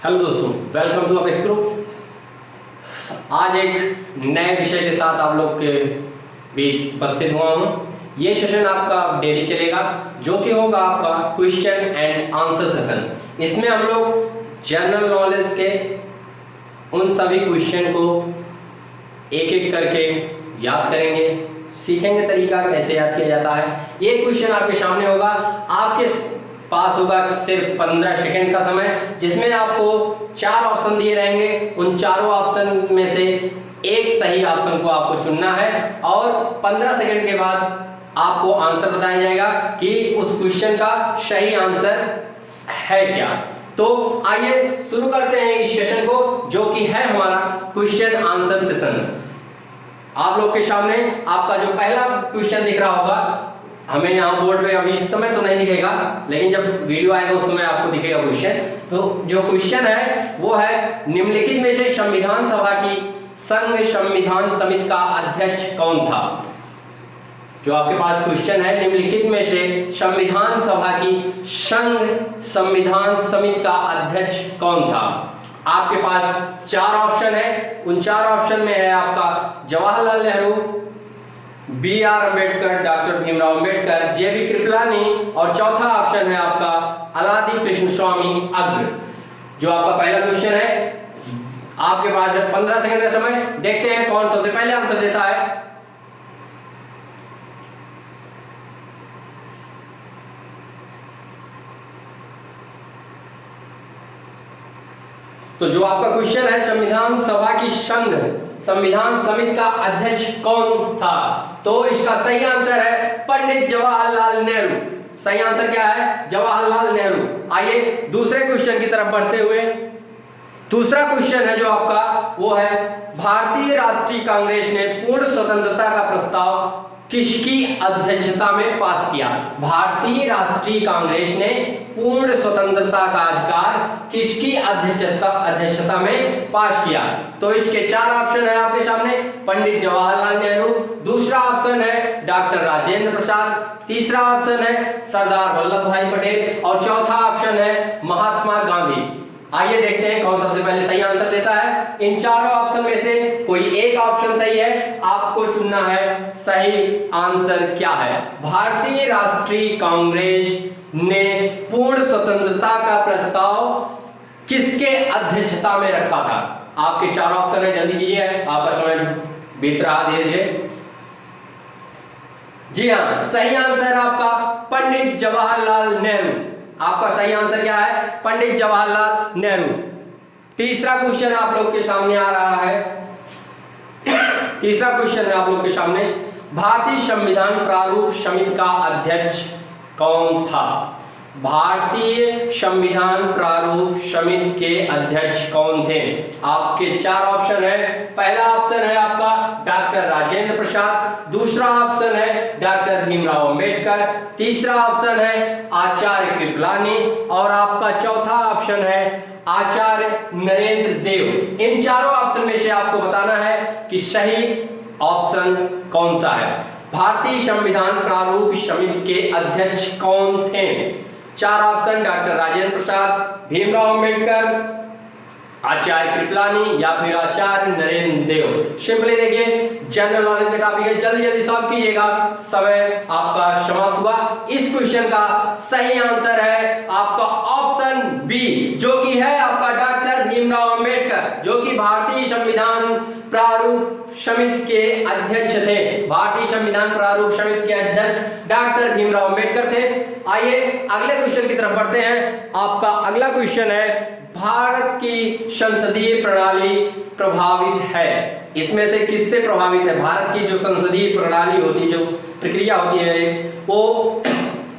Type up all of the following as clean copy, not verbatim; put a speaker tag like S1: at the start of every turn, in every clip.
S1: Hello दोस्तों, welcome to apex group. आज एक नए विषय के साथ आप लोग के बीच उपस्थित हुआ हूँ। ये सेशन आपका डेली चलेगा, जो कि होगा आपका क्वेश्चन एंड आंसर सेशन। इसमें हम लोग जनरल नॉलेज के उन सभी क्वेश्चन को एक एक करके याद करेंगे, सीखेंगे तरीका कैसे याद किया जाता है। ये क्वेश्चन आपके सामने होगा, आपके पास होगा सिर्फ 15 सेकंड का समय, जिसमें आपको 4 ऑप्शन दिए रहेंगे। उन चारों ऑप्शन में से एक सही ऑप्शन को आपको चुनना है और 15 सेकंड के बाद आपको आंसर बताया जाएगा कि उस क्वेश्चन का सही आंसर है क्या। तो आइए शुरू करते हैं इस सेशन को, जो कि है हमारा क्वेश्चन आंसर सेशन। आप लोग के सामने आपका जो पहला क्वेश्चन दिख रहा होगा, हमें यहाँ बोर्ड पे अभी इस समय तो नहीं दिखेगा, लेकिन जब वीडियो आएगा उस समय आपको दिखेगा क्वेश्चन। तो जो क्वेश्चन है वो है, निम्नलिखित में से संविधान सभा की संघ संविधान समिति का अध्यक्ष कौन था। जो आपके पास क्वेश्चन है, निम्नलिखित में से संविधान सभा की संघ संविधान समिति का अध्यक्ष कौन था। आपके पास 4 ऑप्शन है। उन 4 ऑप्शन में है आपका Jawaharlal Nehru, B.R. Ambedkar, doctor Bhimrao Ambedkar, J.B. Kripalani और चौथा ऑप्शन है आपका अलादी कृष्ण स्वामी अग्र। जो आपका पहला क्वेश्चन है, आपके पास 15 सेकंड का समय। देखते हैं कौन सबसे पहले आंसर देता है। तो जो आपका क्वेश्चन है, संविधान सभा की संघ संविधान समिति का अध्यक्ष कौन था, तो इसका सही आंसर है पंडित जवाहरलाल नेहरू। सही आंसर क्या है? जवाहरलाल नेहरू। आइए दूसरे क्वेश्चन की तरफ बढ़ते हुए, दूसरा क्वेश्चन है जो आपका वो है, भारतीय राष्ट्रीय कांग्रेस ने पूर्ण स्वतंत्रता का प्रस्ताव किसकी अध्यक्षता में पास किया। भारतीय राष्ट्रीय कांग्रेस ने पूर्ण स्वतंत्रता का अधिकार किसकी अध्यक्षता में पास किया। तो इसके 4 ऑप्शन है आपके सामने, पंडित जवाहरलाल नेहरू, दूसरा ऑप्शन है डॉक्टर राजेंद्र प्रसाद, तीसरा ऑप्शन है सरदार वल्लभ भाई पटेल और चौथा ऑप्शन है महात्मा गांधी। आइए देखते हैं कौन सबसे पहले सही आंसर देता है। इन चारों ऑप्शन में से कोई एक ऑप्शन सही है, आपको चुनना है सही आंसर क्या है। भारतीय राष्ट्रीय कांग्रेस ने पूर्ण स्वतंत्रता का प्रस्ताव किसके अध्यक्षता में रखा था। आपके 4 ऑप्शन है, जल्दी कीजिए, आपका समय बीत रहा धीरे धीरे। जी हाँ, सही आंसर आपका पंडित जवाहरलाल नेहरू। आपका सही आंसर क्या है? पंडित जवाहरलाल नेहरू। तीसरा क्वेश्चन आप लोग के सामने आ रहा है। तीसरा क्वेश्चन है आप लोग के सामने, भारतीय संविधान प्रारूप समिति का अध्यक्ष कौन था। भारतीय संविधान प्रारूप समिति के अध्यक्ष कौन थे। आपके 4 ऑप्शन है। पहला ऑप्शन है आपका डॉक्टर राजेंद्र प्रसाद, दूसरा ऑप्शन है डॉक्टर भीमराव अम्बेडकर, तीसरा ऑप्शन है आचार्य कृपलानी और आपका चौथा ऑप्शन है आचार्य नरेंद्र देव। इन चारों ऑप्शन में से आपको बताना है कि सही ऑप्शन कौन सा है। भारतीय संविधान प्रारूप समिति के अध्यक्ष कौन थे। 4 ऑप्शन, डॉक्टर राजेंद्र प्रसाद, भीमराव अम्बेडकर, आचार्य कृपलानी या फिर आचार्य नरेंद्र देव। सिंपली देखिए, जनरल नॉलेज का टॉपिक है, जल्दी जल्दी सॉल्व कीजिएगा, समय आपका समाप्त हुआ। इस क्वेश्चन का सही आंसर है आपका ऑप्शन बी, जो कि है आपका डॉक्टर भीमराव अम्बेडकर, जो कि भारतीय संविधान प्रारूप समिति के अध्यक्ष थे। भारतीय संविधान प्रारूप समिति के अध्यक्ष डॉक्टर भीमराव अम्बेडकर थे। आइए अगले क्वेश्चन की तरफ बढ़ते हैं। आपका अगला क्वेश्चन है, भारत की संसदीय प्रणाली प्रभावित है। इसमें से किससे प्रभावित है। भारत की जो संसदीय प्रणाली होती है, जो प्रक्रिया होती है, वो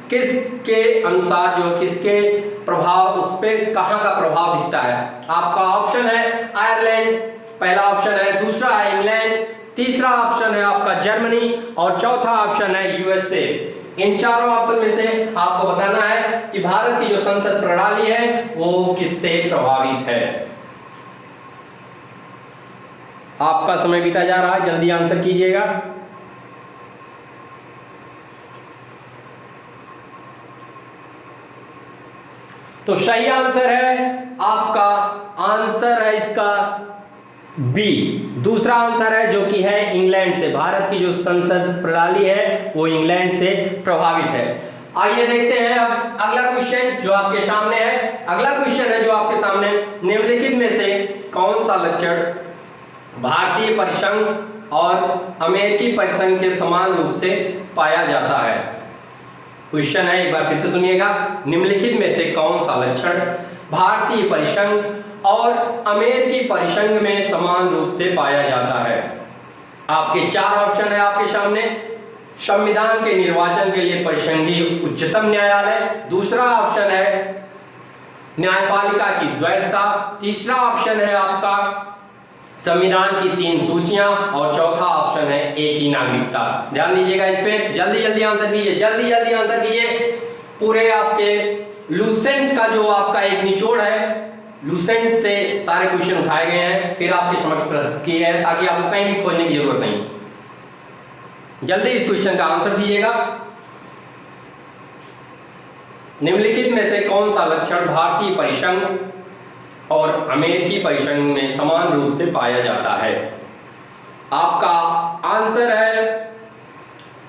S1: किसके अनुसार, जो किसके प्रभाव, उस पर कहाँ का प्रभाव दिखता है। आपका ऑप्शन है आयरलैंड, पहला ऑप्शन है, दूसरा है इंग्लैंड, तीसरा ऑप्शन है आपका जर्मनी और चौथा ऑप्शन है यूएसए। इन चारों ऑप्शन में से आपको बताना है कि भारत की जो संसद प्रणाली है वो किससे प्रभावित है। आपका समय बीता जा रहा है, जल्दी आंसर कीजिएगा। तो सही आंसर है आपका, आंसर है इसका बी। दूसरा आंसर है जो कि है इंग्लैंड से। भारत की जो संसद प्रणाली है वो इंग्लैंड से प्रभावित है। आइए देखते हैं अब अगला क्वेश्चन जो आपके सामने है। अगला क्वेश्चन है जो आपके सामने, निम्नलिखित में से कौन सा लक्षण भारतीय परिसंघ और अमेरिकी परिसंघ के समान रूप से पाया जाता है? क्वेश्चन है, एक बार फिर से सुनिएगा। निम्नलिखित में से कौन सा लक्षण भारतीय परिसंघ और अमेरिकी परिसंघ में समान रूप से पाया जाता है? आपके चार ऑप्शन है आपके सामने। संविधान के निर्वाचन के लिए परिसंघीय उच्चतम न्यायालय, दूसरा ऑप्शन है न्यायपालिका की द्वैतता, तीसरा ऑप्शन है आपका संविधान की 3 सूचियां और चौथा ऑप्शन है एक ही नागरिकता। ध्यान दीजिएगा इस पे, जल्दी जल्दी आंसर कीजिए, जल्दी जल्दी आंसर कीजिए। पूरे आपके लूसेंट का जो आपका एक निचोड़ है, लूसेंट से सारे क्वेश्चन उठाए गए हैं, फिर आपके समक्ष प्रस्तुत किए हैं ताकि आपको कहीं भी खोजने की जरूरत नहीं। जल्दी इस क्वेश्चन का आंसर दीजिएगा। निम्नलिखित में से कौन सा लक्षण भारतीय परिसंघ और अमेरिकी परिसंघ में समान रूप से पाया जाता है? आपका आंसर है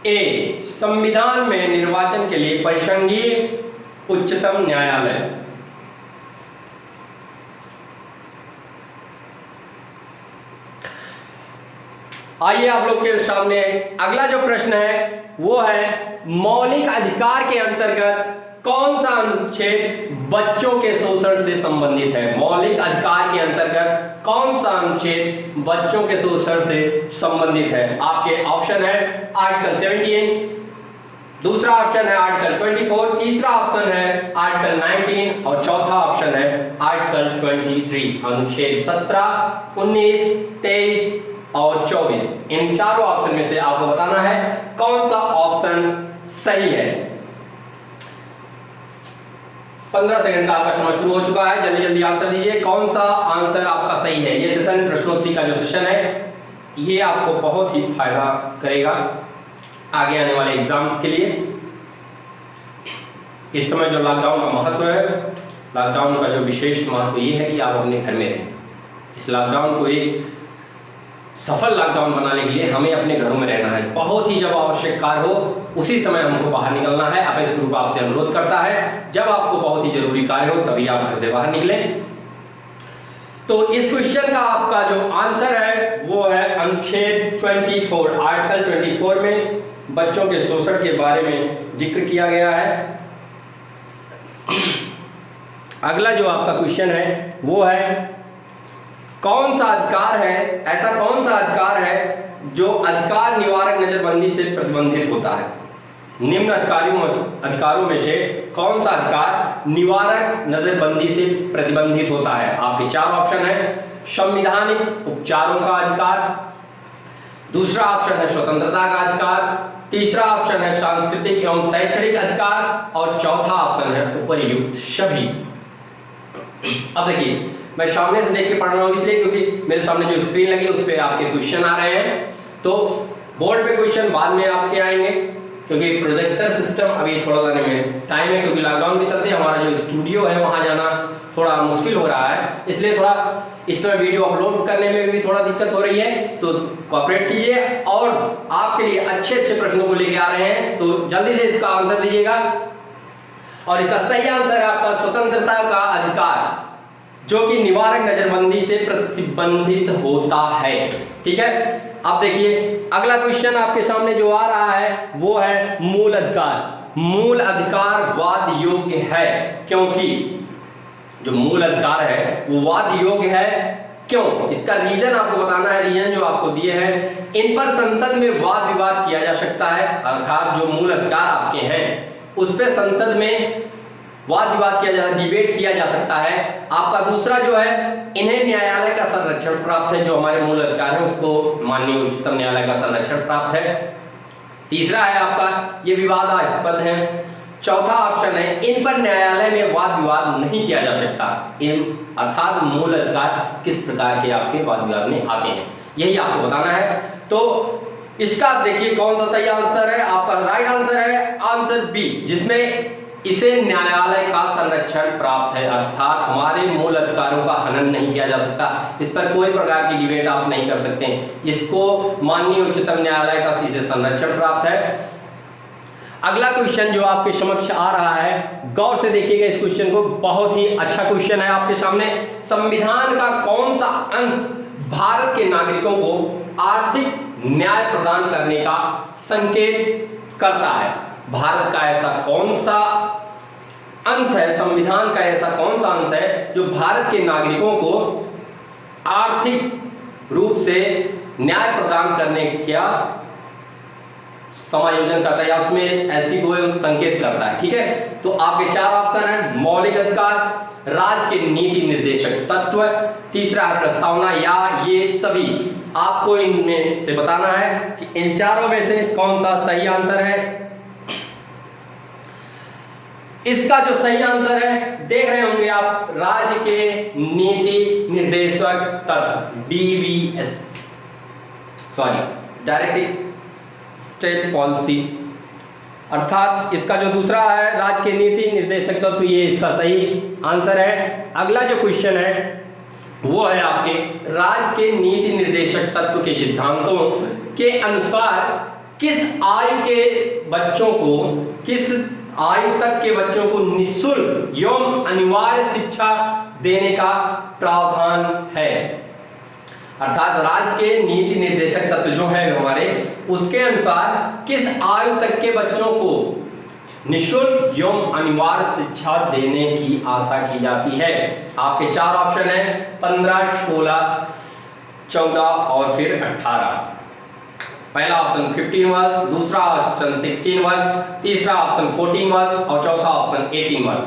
S1: ए, संविधान में निर्वाचन के लिए परिसंघीय उच्चतम न्यायालय। आइए आप लोग के सामने अगला जो प्रश्न है वो है, मौलिक अधिकार के अंतर्गत कौन सा अनुच्छेद बच्चों के शोषण से संबंधित है? मौलिक अधिकार के अंतर्गत कौन सा अनुच्छेद बच्चों के शोषण से संबंधित है? आपके ऑप्शन है आर्टिकल 17, दूसरा ऑप्शन है आर्टिकल 24, तीसरा ऑप्शन है आर्टिकल 19 और चौथा ऑप्शन है आर्टिकल 23। अनुच्छेद 17, 19, 23 और 24, इन चारों ऑप्शन में से आपको बताना है कौन सा ऑप्शन सही है। 15 सेकंड का आपका समय शुरू हो चुका है, जल्दी जल्दी आंसर दीजिए, कौन सा आंसर आपका सही है। ये सेशन प्रश्नोत्तरी का जो सेशन है ये आपको बहुत ही फायदा करेगा आगे आने वाले एग्जाम्स के लिए। इस समय जो लॉकडाउन का महत्व है, लॉकडाउन का जो विशेष महत्व ये है कि आप अपने घर में रहें। इस लॉकडाउन को एक सफल लॉकडाउन बनाने के लिए हमें अपने घरों में रहना है। बहुत ही जब आवश्यक कार्य हो उसी समय हमको बाहर निकलना है। अपेक्स ग्रुप आपसे अनुरोध करता है जब आपको बहुत ही जरूरी कार्य हो तभी आप घर से बाहर निकलें। तो इस क्वेश्चन का आपका जो आंसर है वो है अनुच्छेद 24, आर्टिकल 24 में बच्चों के शोषण के बारे में जिक्र किया गया है। अगला जो आपका क्वेश्चन है वो है, कौन सा अधिकार है, ऐसा कौन सा अधिकार है जो अधिकार निवारक नजरबंदी से प्रतिबंधित होता है? निम्न अधिकारों में से कौन सा अधिकार निवारक नजरबंदी से प्रतिबंधित होता है? आपके चार ऑप्शन है, संवैधानिक उपचारों का अधिकार, दूसरा ऑप्शन है स्वतंत्रता का अधिकार, तीसरा ऑप्शन है सांस्कृतिक एवं शैक्षणिक अधिकार और चौथा ऑप्शन है उपर्युक्त सभी। अब देखिए मैं सामने से देख के पढ़ रहा हूँ इसलिए क्योंकि मेरे सामने जो स्क्रीन लगी उस पर आपके क्वेश्चन आ रहे हैं, तो बोर्ड पे क्वेश्चन बाद में आपके आएंगे क्योंकि प्रोजेक्टर सिस्टम अभी थोड़ा लाने में टाइम है, क्योंकि लॉकडाउन के चलते हमारा जो स्टूडियो है वहाँ जाना थोड़ा मुश्किल हो रहा है, इसलिए थोड़ा इस समय वीडियो अपलोड करने में भी थोड़ा दिक्कत हो रही है। तो कोऑपरेट कीजिए और आपके लिए अच्छे अच्छे प्रश्नों को लेके आ रहे हैं, तो जल्दी से इसका आंसर दीजिएगा। और इसका सही आंसर है आपका स्वतंत्रता का अधिकार, जो कि निवारक नजरबंदी से प्रतिबंधित होता है। ठीक है, अब देखिए अगला क्वेश्चन आपके सामने जो आ रहा है वो है मूल अधिकार। मूल अधिकार वाद योग्य है क्योंकि जो मूल अधिकार है वो वाद योग्य है क्यों? इसका रीजन आपको बताना है। रीजन जो आपको दिए हैं, इन पर संसद में वाद विवाद किया जा सकता है, अर्थात जो मूल अधिकार आपके हैं उस पर संसद में वाद विवाद किया जा, डिबेट किया जा सकता है। आपका दूसरा जो है, इन्हें न्यायालय का संरक्षण प्राप्त है, जो हमारे मूल अधिकार है उसको माननीय उच्चतम न्यायालय का संरक्षण प्राप्त है। तीसरा है आपका ये विवादास्पद है। चौथा ऑप्शन है इन पर न्यायालय में वाद विवाद नहीं किया जा सकता। इन अर्थात मूल अधिकार किस प्रकार के आपके वाद विवाद में आते हैं, यही आपको बताना है। तो इसका देखिए कौन सा सही आंसर है। आपका राइट आंसर है आंसर बी, जिसमें इसे न्यायालय का संरक्षण प्राप्त है, अर्थात हमारे मूल अधिकारों का हनन नहीं किया जा सकता। इस पर कोई प्रकार की डिबेट आप नहीं कर सकते। इसको माननीय उच्चतम न्यायालय का इसे संरक्षण प्राप्त है। अगला क्वेश्चन जो आपके समक्ष आ रहा है, गौर से देखिएगा इस क्वेश्चन को, बहुत ही अच्छा क्वेश्चन है आपके सामने। संविधान का कौन सा अंश भारत के नागरिकों को आर्थिक न्याय प्रदान करने का संकेत करता है? भारत का ऐसा कौन सा अंश है, संविधान का ऐसा कौन सा अंश है जो भारत के नागरिकों को आर्थिक रूप से न्याय प्रदान करने का समायोजन करता है या उसमें ऐसी कोई संकेत करता है? ठीक है, तो आपके चार ऑप्शन है, मौलिक अधिकार, राज्य के नीति निर्देशक तत्व, तीसरा है प्रस्तावना, या ये सभी। आपको इनमें से बताना है कि इन चारों में से कौन सा सही आंसर है। इसका जो सही आंसर है देख रहे होंगे आप, राज्य के नीति निर्देशक तत्व, DVS, डायरेक्टिव स्टेट पॉलिसी, अर्थात इसका जो दूसरा है राज्य के नीति निर्देशक तत्व, तो ये इसका सही आंसर है। अगला जो क्वेश्चन है वो है आपके, राज्य के नीति निर्देशक तत्व के सिद्धांतों के अनुसार किस आयु के बच्चों को, किस आयु तक के बच्चों को निःशुल्क एवं अनिवार्य शिक्षा देने का प्रावधान है? अर्थात राज्य के नीति निर्देशक तत्व जो है हमारे, उसके अनुसार किस आयु तक के बच्चों को निःशुल्क एवं अनिवार्य शिक्षा देने की आशा की जाती है? आपके चार ऑप्शन है, 15, 16, 14 और फिर 18। पहला ऑप्शन 15 वर्ष, दूसरा ऑप्शन 16 वर्ष, तीसरा ऑप्शन 14 वर्ष और चौथा ऑप्शन 18 वर्ष।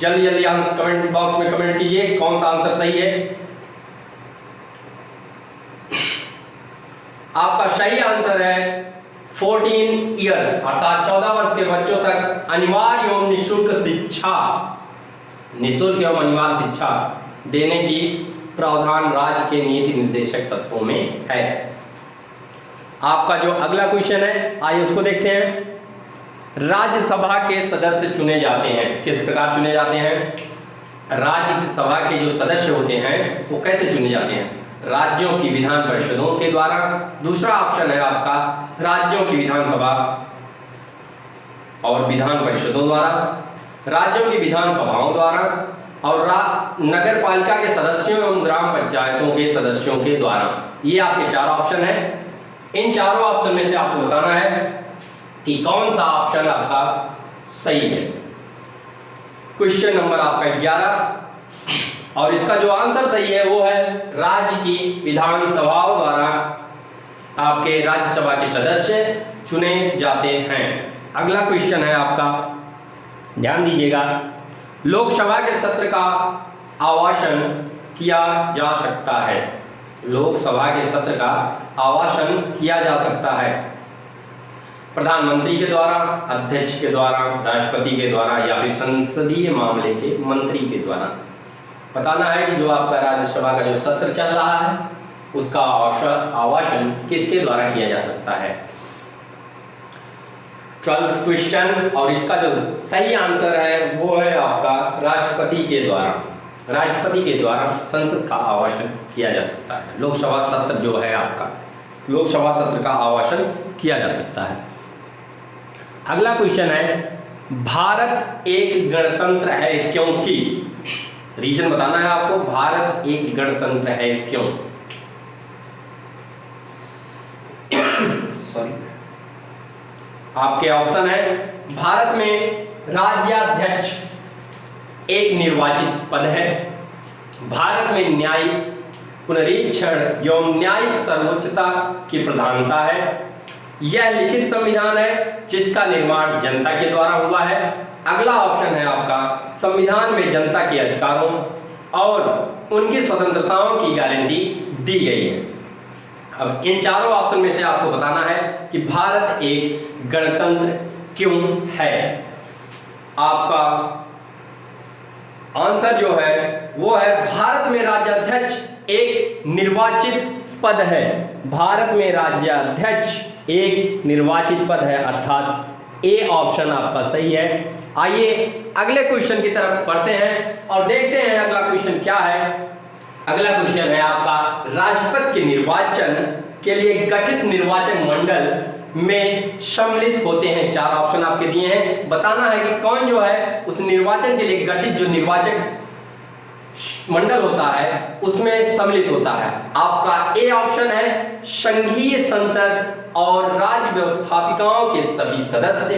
S1: जल्दी जल्दी आंसर कमेंट बॉक्स में कमेंट कीजिए कौन सा आंसर सही है। आपका सही आंसर है 14 ईयर्स, अर्थात 14 वर्ष के बच्चों तक अनिवार्य एवं निःशुल्क शिक्षा, निःशुल्क एवं अनिवार्य शिक्षा देने की प्रावधान राज्य के नीति निर्देशक तत्वों में है। आपका जो अगला क्वेश्चन है, आइए उसको देखते हैं। राज्यसभा के सदस्य चुने जाते हैं, किस प्रकार चुने जाते हैं? राज्यसभा के जो सदस्य होते हैं वो कैसे चुने जाते हैं? राज्यों की विधान परिषदों के द्वारा, दूसरा ऑप्शन है आपका राज्यों की विधानसभा और विधान परिषदों द्वारा, राज्यों की विधानसभाओं द्वारा और नगर पालिका के सदस्यों एवं ग्राम पंचायतों के सदस्यों के द्वारा। ये आपके चार ऑप्शन है। इन चारों ऑप्शन में से आपको बताना है कि कौन सा ऑप्शन आपका सही है। क्वेश्चन नंबर आपका 11 और इसका जो आंसर सही है वो है राज्य की विधानसभाओं द्वारा आपके राज्यसभा के सदस्य चुने जाते हैं। अगला क्वेश्चन है आपका, ध्यान दीजिएगा, लोकसभा के सत्र का आवासन किया जा सकता है? लोकसभा के सत्र का आवासन किया जा सकता है प्रधानमंत्री के द्वारा, अध्यक्ष के द्वारा, राष्ट्रपति के द्वारा या फिर संसदीय मामले के मंत्री के द्वारा। बताना है कि जो आपका राज्यसभा का जो सत्र चल रहा है उसका आवासन किसके द्वारा किया जा सकता है। 12th क्वेश्चन और इसका जो सही आंसर है वो है आपका राष्ट्रपति के द्वारा। राष्ट्रपति के द्वारा संसद का आवासन किया जा सकता है। लोकसभा सत्र जो है आपका, लोकसभा सत्र का आवासन किया जा सकता है। अगला क्वेश्चन है, भारत एक गणतंत्र है क्योंकि? रीजन बताना है आपको, भारत एक गणतंत्र है क्यों? सॉरी, आपके ऑप्शन है, भारत में राज्याध्यक्ष एक निर्वाचित पद है, भारत में न्यायिक पुनरीक्षण एवं न्यायिक सर्वोच्चता की प्रधानता है, यह लिखित संविधान है जिसका निर्माण जनता के द्वारा हुआ है। अगला ऑप्शन है आपका, संविधान में जनता के अधिकारों और उनकी स्वतंत्रताओं की गारंटी दी गई है। अब इन चारों ऑप्शन में से आपको बताना है कि भारत एक गणतंत्र क्यों है। आपका आंसर जो है वो है, भारत में राज्याध्यक्ष एक निर्वाचित पद है। भारत में राज्याध्यक्ष एक निर्वाचित पद है, अर्थात ए ऑप्शन आपका सही है। आइए अगले क्वेश्चन की तरफ बढ़ते हैं और देखते हैं अगला क्वेश्चन क्या है। अगला क्वेश्चन है आपका, राष्ट्रपति के निर्वाचन के लिए गठित निर्वाचक मंडल में सम्मिलित होते हैं। 4 ऑप्शन आपके दिए हैं, बताना है कि कौन जो है उस निर्वाचन के लिए गठित जो निर्वाचक मंडल होता है उसमें सम्मिलित होता है। आपका ए ऑप्शन है संघीय संसद और राज्य व्यवस्थापिकाओं के सभी सदस्य।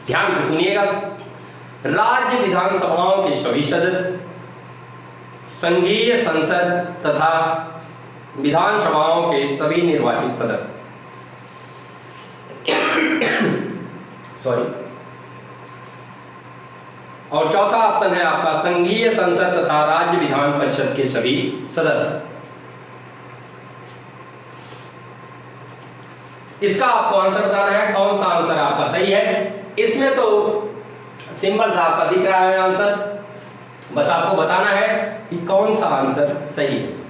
S1: ध्यान से सुनिएगा, राज्य विधानसभाओं के सभी सदस्य, संघीय संसद तथा विधानसभाओं के सभी निर्वाचित सदस्य। सॉरी। और चौथा ऑप्शन है आपका संघीय संसद तथा राज्य विधान परिषद के सभी सदस्य। इसका आपको आंसर बताना है, कौन सा आंसर आपका सही है। इसमें तो सिंपल सा आपका दिख रहा है आंसर, बस आपको बताना है कि कौन सा आंसर सही है।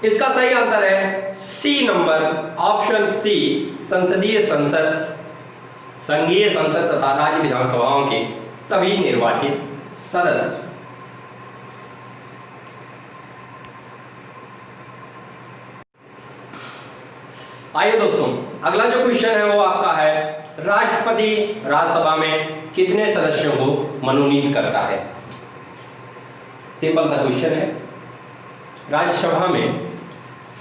S1: इसका सही आंसर है सी नंबर, ऑप्शन सी, संसदीय संसद, संघीय संसद तथा राज्य विधानसभाओं के सभी निर्वाचित सदस्य। आइए दोस्तों, अगला जो क्वेश्चन है वो आपका है, राष्ट्रपति राज्यसभा में कितने सदस्यों को मनोनीत करता है। सिंपल सा क्वेश्चन है, राज्यसभा में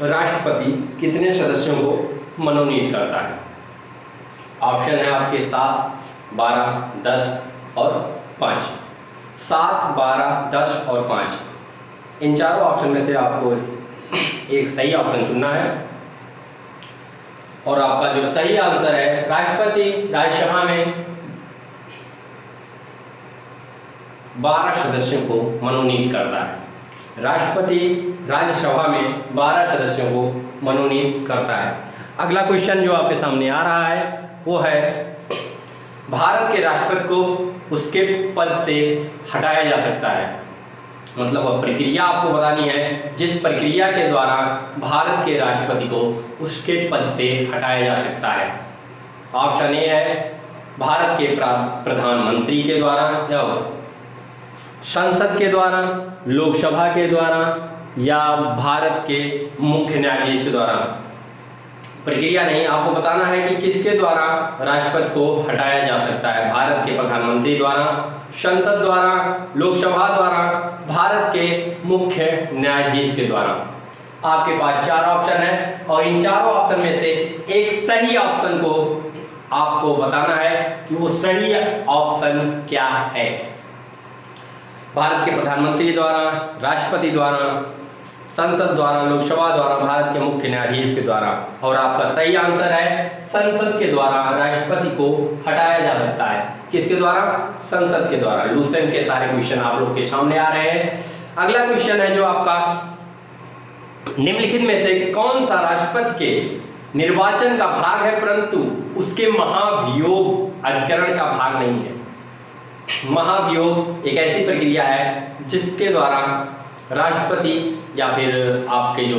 S1: राष्ट्रपति कितने सदस्यों को मनोनीत करता है। ऑप्शन है आपके 7, 12, 10 और 5। 7, 12, 10 और 5, इन चारों ऑप्शन में से आपको एक सही ऑप्शन चुनना है। और आपका जो सही आंसर है, राष्ट्रपति राज्यसभा में 12 सदस्यों को मनोनीत करता है। राष्ट्रपति राज्यसभा में 12 सदस्यों को मनोनीत करता है। अगला क्वेश्चन जो आपके सामने आ रहा है वो है, भारत के राष्ट्रपति को उसके पद से हटाया जा सकता है। मतलब अब प्रक्रिया आपको बतानी है, जिस प्रक्रिया के द्वारा भारत के राष्ट्रपति को उसके पद से हटाया जा सकता है। ऑप्शन ए है भारत के प्रधानमंत्री के द्वारा, या संसद के द्वारा, लोकसभा के द्वारा, या भारत के मुख्य न्यायाधीश के द्वारा। प्रक्रिया नहीं, आपको बताना है कि किसके द्वारा राष्ट्रपति को हटाया जा सकता है। भारत के प्रधानमंत्री द्वारा, संसद द्वारा, लोकसभा द्वारा, भारत के मुख्य न्यायाधीश के द्वारा। आपके पास 4 ऑप्शन है और इन चारों ऑप्शन में से एक सही ऑप्शन को आपको बताना है कि वो सही ऑप्शन क्या है। भारत के प्रधानमंत्री द्वारा, राष्ट्रपति द्वारा, संसद द्वारा, लोकसभा द्वारा, भारत के मुख्य न्यायाधीश के द्वारा। और आपका सही आंसर है संसद के द्वारा राष्ट्रपति को हटाया जा सकता है। किसके द्वारा? संसद के द्वारा। लूसेंट के सारे क्वेश्चन आप लोग के सामने आ रहे हैं। अगला क्वेश्चन है जो आपका, निम्नलिखित में से कौन सा राष्ट्रपति के निर्वाचन का भाग है परंतु उसके महाभियोग अधिकरण का भाग नहीं है। महाभियोग एक ऐसी प्रक्रिया है जिसके द्वारा राष्ट्रपति या फिर आपके जो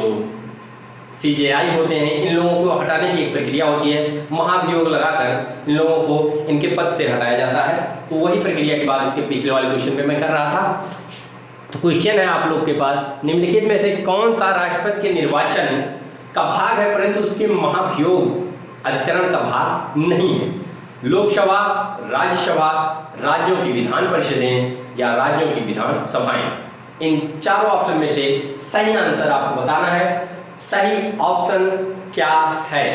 S1: CJI होते हैं, इन लोगों को हटाने की एक प्रक्रिया होती है। महाभियोग लगाकर इन लोगों को इनके पद से हटाया जाता है। तो वही प्रक्रिया की बात इसके पिछले वाले क्वेश्चन में मैं कर रहा था। तो क्वेश्चन है आप लोग के पास, निम्नलिखित में से कौन सा राष्ट्रपति के निर्वाचन का भाग है परंतु उसके महाभियोग अधिकरण का भाग नहीं है। लोकसभा, राज्यसभा, राज्यों की विधान परिषदें या राज्यों की विधान सभाएं। इन चारों ऑप्शन में से सही आंसर आपको बताना है। सही ऑप्शन क्या है?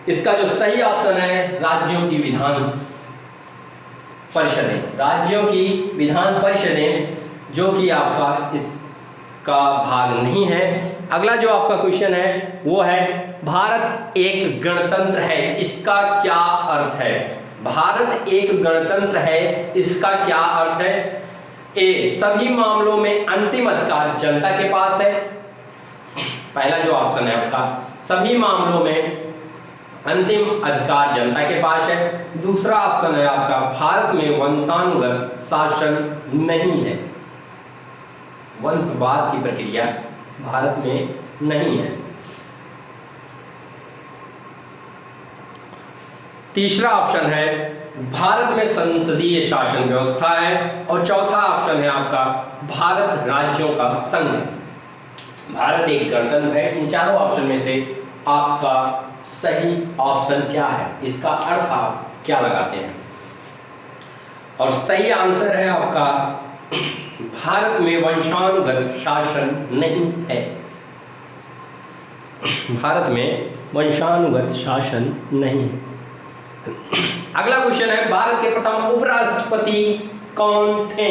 S1: इसका जो सही ऑप्शन है, राज्यों की विधान परिषदें। राज्यों की विधान परिषदें, जो कि आपका इसका भाग नहीं है। अगला जो आपका क्वेश्चन है वो है, भारत एक गणतंत्र है, इसका क्या अर्थ है? भारत एक गणतंत्र है, इसका क्या अर्थ है? ए, सभी मामलों में अंतिम अधिकार जनता के पास है। पहला जो ऑप्शन है आपका, सभी मामलों में अंतिम अधिकार जनता के पास है। दूसरा ऑप्शन है आपका, भारत में वंशानुगत शासन नहीं है। वंशवाद की प्रक्रिया भारत में नहीं है। तीसरा ऑप्शन है भारत में संसदीय शासन व्यवस्था है, और चौथा ऑप्शन है आपका भारत राज्यों का संघ। भारत एक गणतंत्र है। इन चारों ऑप्शन में से आपका सही ऑप्शन क्या है, इसका अर्थ आप क्या लगाते हैं? और सही आंसर है आपका भारत में वंशानुगत शासन नहीं है। भारत में वंशानुगत शासन नहीं है। अगला क्वेश्चन है भारत के प्रथम उपराष्ट्रपति कौन थे?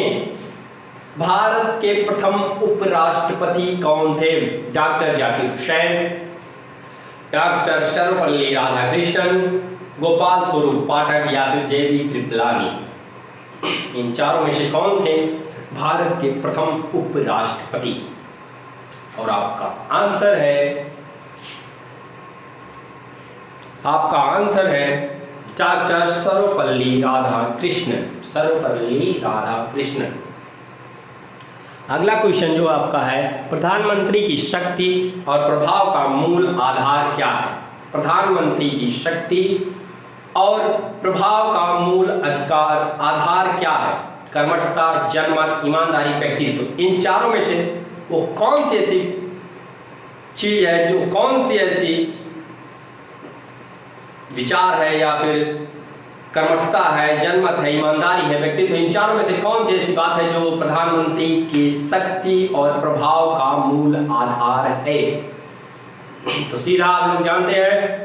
S1: भारत के प्रथम उपराष्ट्रपति कौन थे? डॉक्टर जाकिर हुसैन, डॉक्टर सर्वपल्ली राधाकृष्णन, गोपाल स्वरूप पाठक या फिर जेबी कृपलानी। इन चारों में से कौन थे भारत के प्रथम उपराष्ट्रपति? और आपका आंसर है डॉक्टर सर्वपल्ली राधाकृष्णन। सर्वपल्ली राधाकृष्णन। अगला क्वेश्चन जो आपका है प्रधानमंत्री की शक्ति और प्रभाव का मूल आधार क्या है? प्रधानमंत्री की शक्ति और प्रभाव का मूल आधार क्या है? कर्मठता, जनमत, ईमानदारी, व्यक्तित्व। इन चारों में से वो कौन सी ऐसी चीज है, जो कौन सी ऐसी विचार है या फिर कर्मठता है, जनमत है, ईमानदारी है, व्यक्तित्व, इन चारों में से कौन सी ऐसी बात है जो प्रधानमंत्री की शक्ति और प्रभाव का मूल आधार है? तो सीधा आप लोग जानते हैं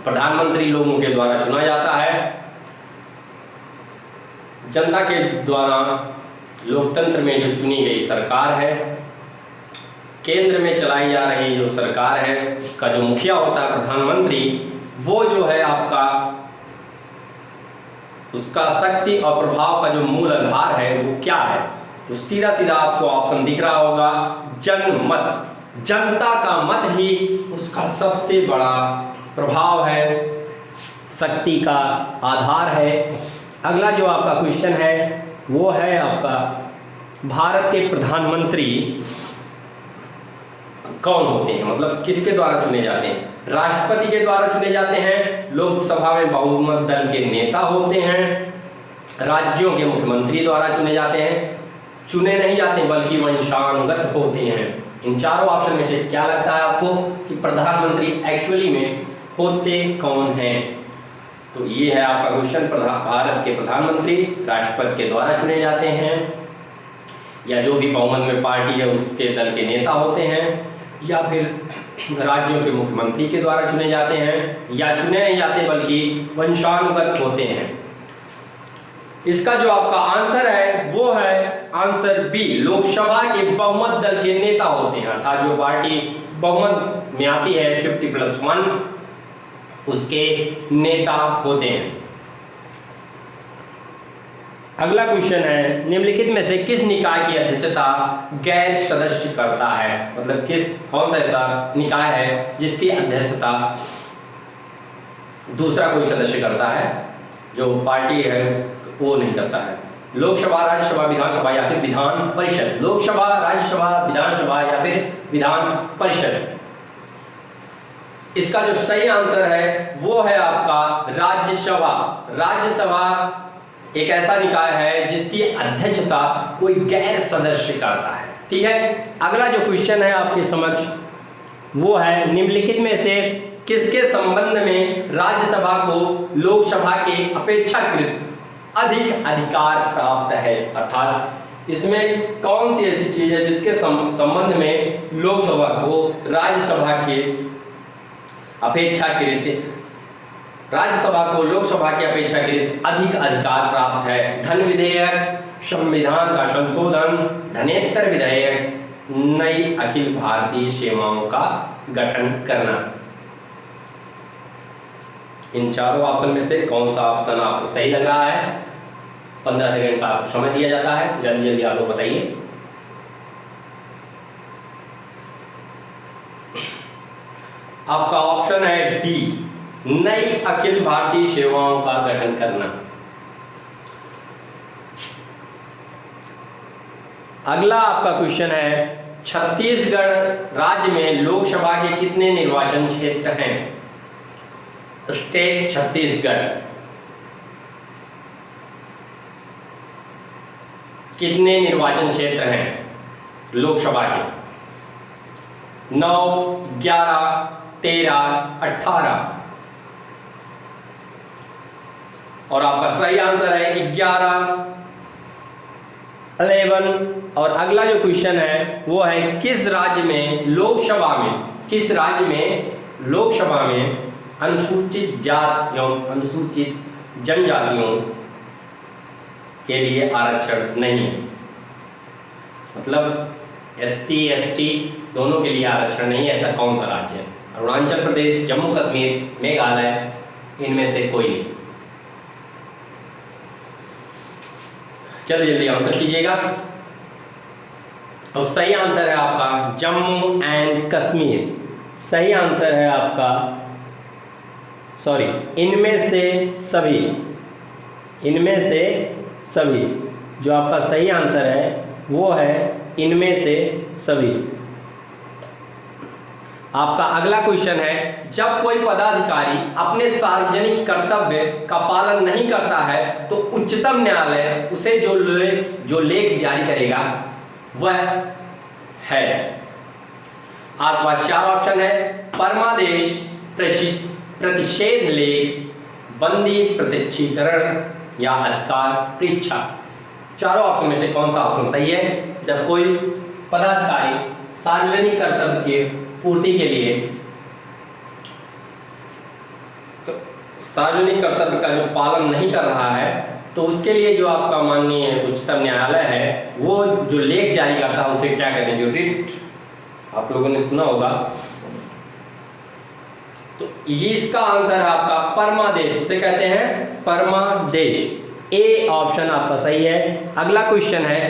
S1: प्रधानमंत्री लोगों के द्वारा चुना जाता है, जनता के द्वारा लोकतंत्र में जो चुनी गई सरकार है, केंद्र में चलाई जा रही जो सरकार है उसका जो मुखिया होता है प्रधानमंत्री, वो जो है आपका उसका शक्ति और प्रभाव का जो मूल आधार है वो क्या है? तो सीधा सीधा आपको ऑप्शन दिख रहा होगा जनमत। जनता का मत ही उसका सबसे बड़ा प्रभाव है, शक्ति का आधार है। अगला जो आपका क्वेश्चन है वो है आपका भारत के प्रधानमंत्री कौन होते हैं, मतलब किसके द्वारा चुने जाते हैं? राष्ट्रपति के द्वारा चुने जाते हैं, लोकसभा में बहुमत दल के नेता होते हैं, राज्यों के मुख्यमंत्री द्वारा चुने जाते हैं, चुने नहीं जाते बल्कि वंशानुगत होते हैं। इन चारों ऑप्शन में से क्या लगता है आपको कि प्रधानमंत्री एक्चुअली में होते कौन हैं? तो ये है आपका क्वेश्चन। भारत के प्रधानमंत्री राष्ट्रपति के द्वारा चुने जाते हैं, या जो भी बहुमत में पार्टी है उसके दल के नेता होते हैं, या फिर राज्यों के मुख्यमंत्री के द्वारा चुने जाते हैं, या चुने नहीं जाते बल्कि वंशानुगत होते हैं। इसका जो आपका आंसर है वो है आंसर बी, लोकसभा के बहुमत दल के नेता होते हैं, अर्थात जो पार्टी बहुमत में आती है 50+1 उसके नेता होते हैं। अगला क्वेश्चन है निम्नलिखित में से किस निकाय की अध्यक्षता गैर सदस्य करता है? मतलब कौन सा ऐसा निकाय है जिसकी अध्यक्षता दूसरा कोई सदस्य करता है, जो पार्टी है वो नहीं करता है? लोकसभा, राज्यसभा, विधानसभा या फिर विधान परिषद? लोकसभा, राज्यसभा, विधानसभा या फिर विधान परिषद? इसका जो सही आंसर है वो है आपका राज्यसभा। राज्यसभा एक ऐसा निकाय है जिसकी अध्यक्षता कोई गैर सदस्य करता है। ठीक है, अगला जो क्वेश्चन है आपके समक्ष वो है निम्नलिखित में से किसके संबंध में राज्यसभा को लोकसभा के अपेक्षाकृत अधिक अधिकार प्राप्त है? अर्थात इसमें कौन सी ऐसी चीज है जिसके संबंध में लोकसभा को राज्यसभा के अपेक्षाकृत राज्यसभा को लोकसभा की अपेक्षाकृत अधिक अधिकार प्राप्त है? धन विधेयक, संविधान का संशोधन, धनेतर विधेयक, नई अखिल भारतीय सेवाओं का गठन करना। इन चारों ऑप्शन में से कौन सा ऑप्शन आपको सही लग रहा है? 15 सेकंड का आपको समय दिया जाता है, जल्दी जल्दी आप लोग बताइए। आपका ऑप्शन है डी, नई अखिल भारतीय सेवाओं का गठन करना। अगला आपका क्वेश्चन है छत्तीसगढ़ राज्य में लोकसभा के कितने निर्वाचन क्षेत्र हैं? स्टेट छत्तीसगढ़। कितने निर्वाचन क्षेत्र हैं लोकसभा के? 9, 11, 13, 18। और आपका सही आंसर है 11, 11। और अगला जो क्वेश्चन है वो है किस राज्य में लोकसभा में अनुसूचित जात एवं अनुसूचित जनजातियों के लिए आरक्षण नहीं है? मतलब SC ST दोनों के लिए आरक्षण नहीं है, ऐसा कौन सा राज्य है? अरुणाचल प्रदेश, जम्मू कश्मीर, मेघालय, इनमें से कोई नहीं। जल्दी आंसर कीजिएगा। और सही आंसर है आपका जम्मू एंड कश्मीर। सही आंसर है आपका, सॉरी, इनमें से सभी जो आपका सही आंसर है वो है इनमें से सभी। आपका अगला क्वेश्चन है जब कोई पदाधिकारी अपने सार्वजनिक कर्तव्य का पालन नहीं करता है तो उच्चतम न्यायालय उसे जो लेख जारी करेगा वह है। आपके पास 4 ऑप्शन है: परमादेश, प्रतिषेध लेख, बंदी प्रत्यक्षीकरण या अधिकार परीक्षा। चारों ऑप्शन में से कौन सा ऑप्शन सही है? जब कोई पदाधिकारी सार्वजनिक कर्तव्य के पूर्ति के लिए सार्वजनिक कर्तव्य का जो पालन नहीं कर रहा है तो उसके लिए जो आपका माननीय उच्चतम न्यायालय है वो जो लेख जारी करता है उसे क्या कहते हैं? जो रिट, आप लोगों ने सुना होगा। तो ये इसका आंसर है आपका परमादेश, उसे कहते हैं परमादेश। ए ऑप्शन आपका सही है। अगला क्वेश्चन है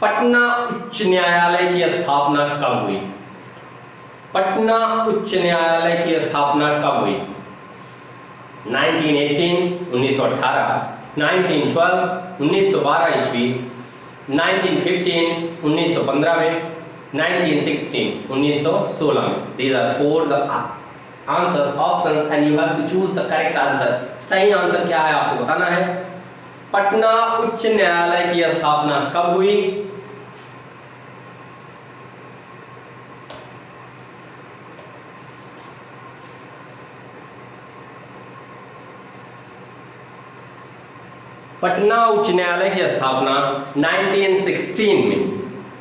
S1: पटना उच्च न्यायालय की स्थापना कब हुई? पटना उच्च न्यायालय की स्थापना कब हुई? 1918, 1918, 1912, 1912 ईस्वी, 1915, 1915 में, 1916, 1916 में। These are 4 the answers, options and you have to choose the correct answer. सही आंसर क्या है आपको बताना है। पटना उच्च न्यायालय की स्थापना कब हुई? पटना उच्च न्यायालय की स्थापना 1916 में।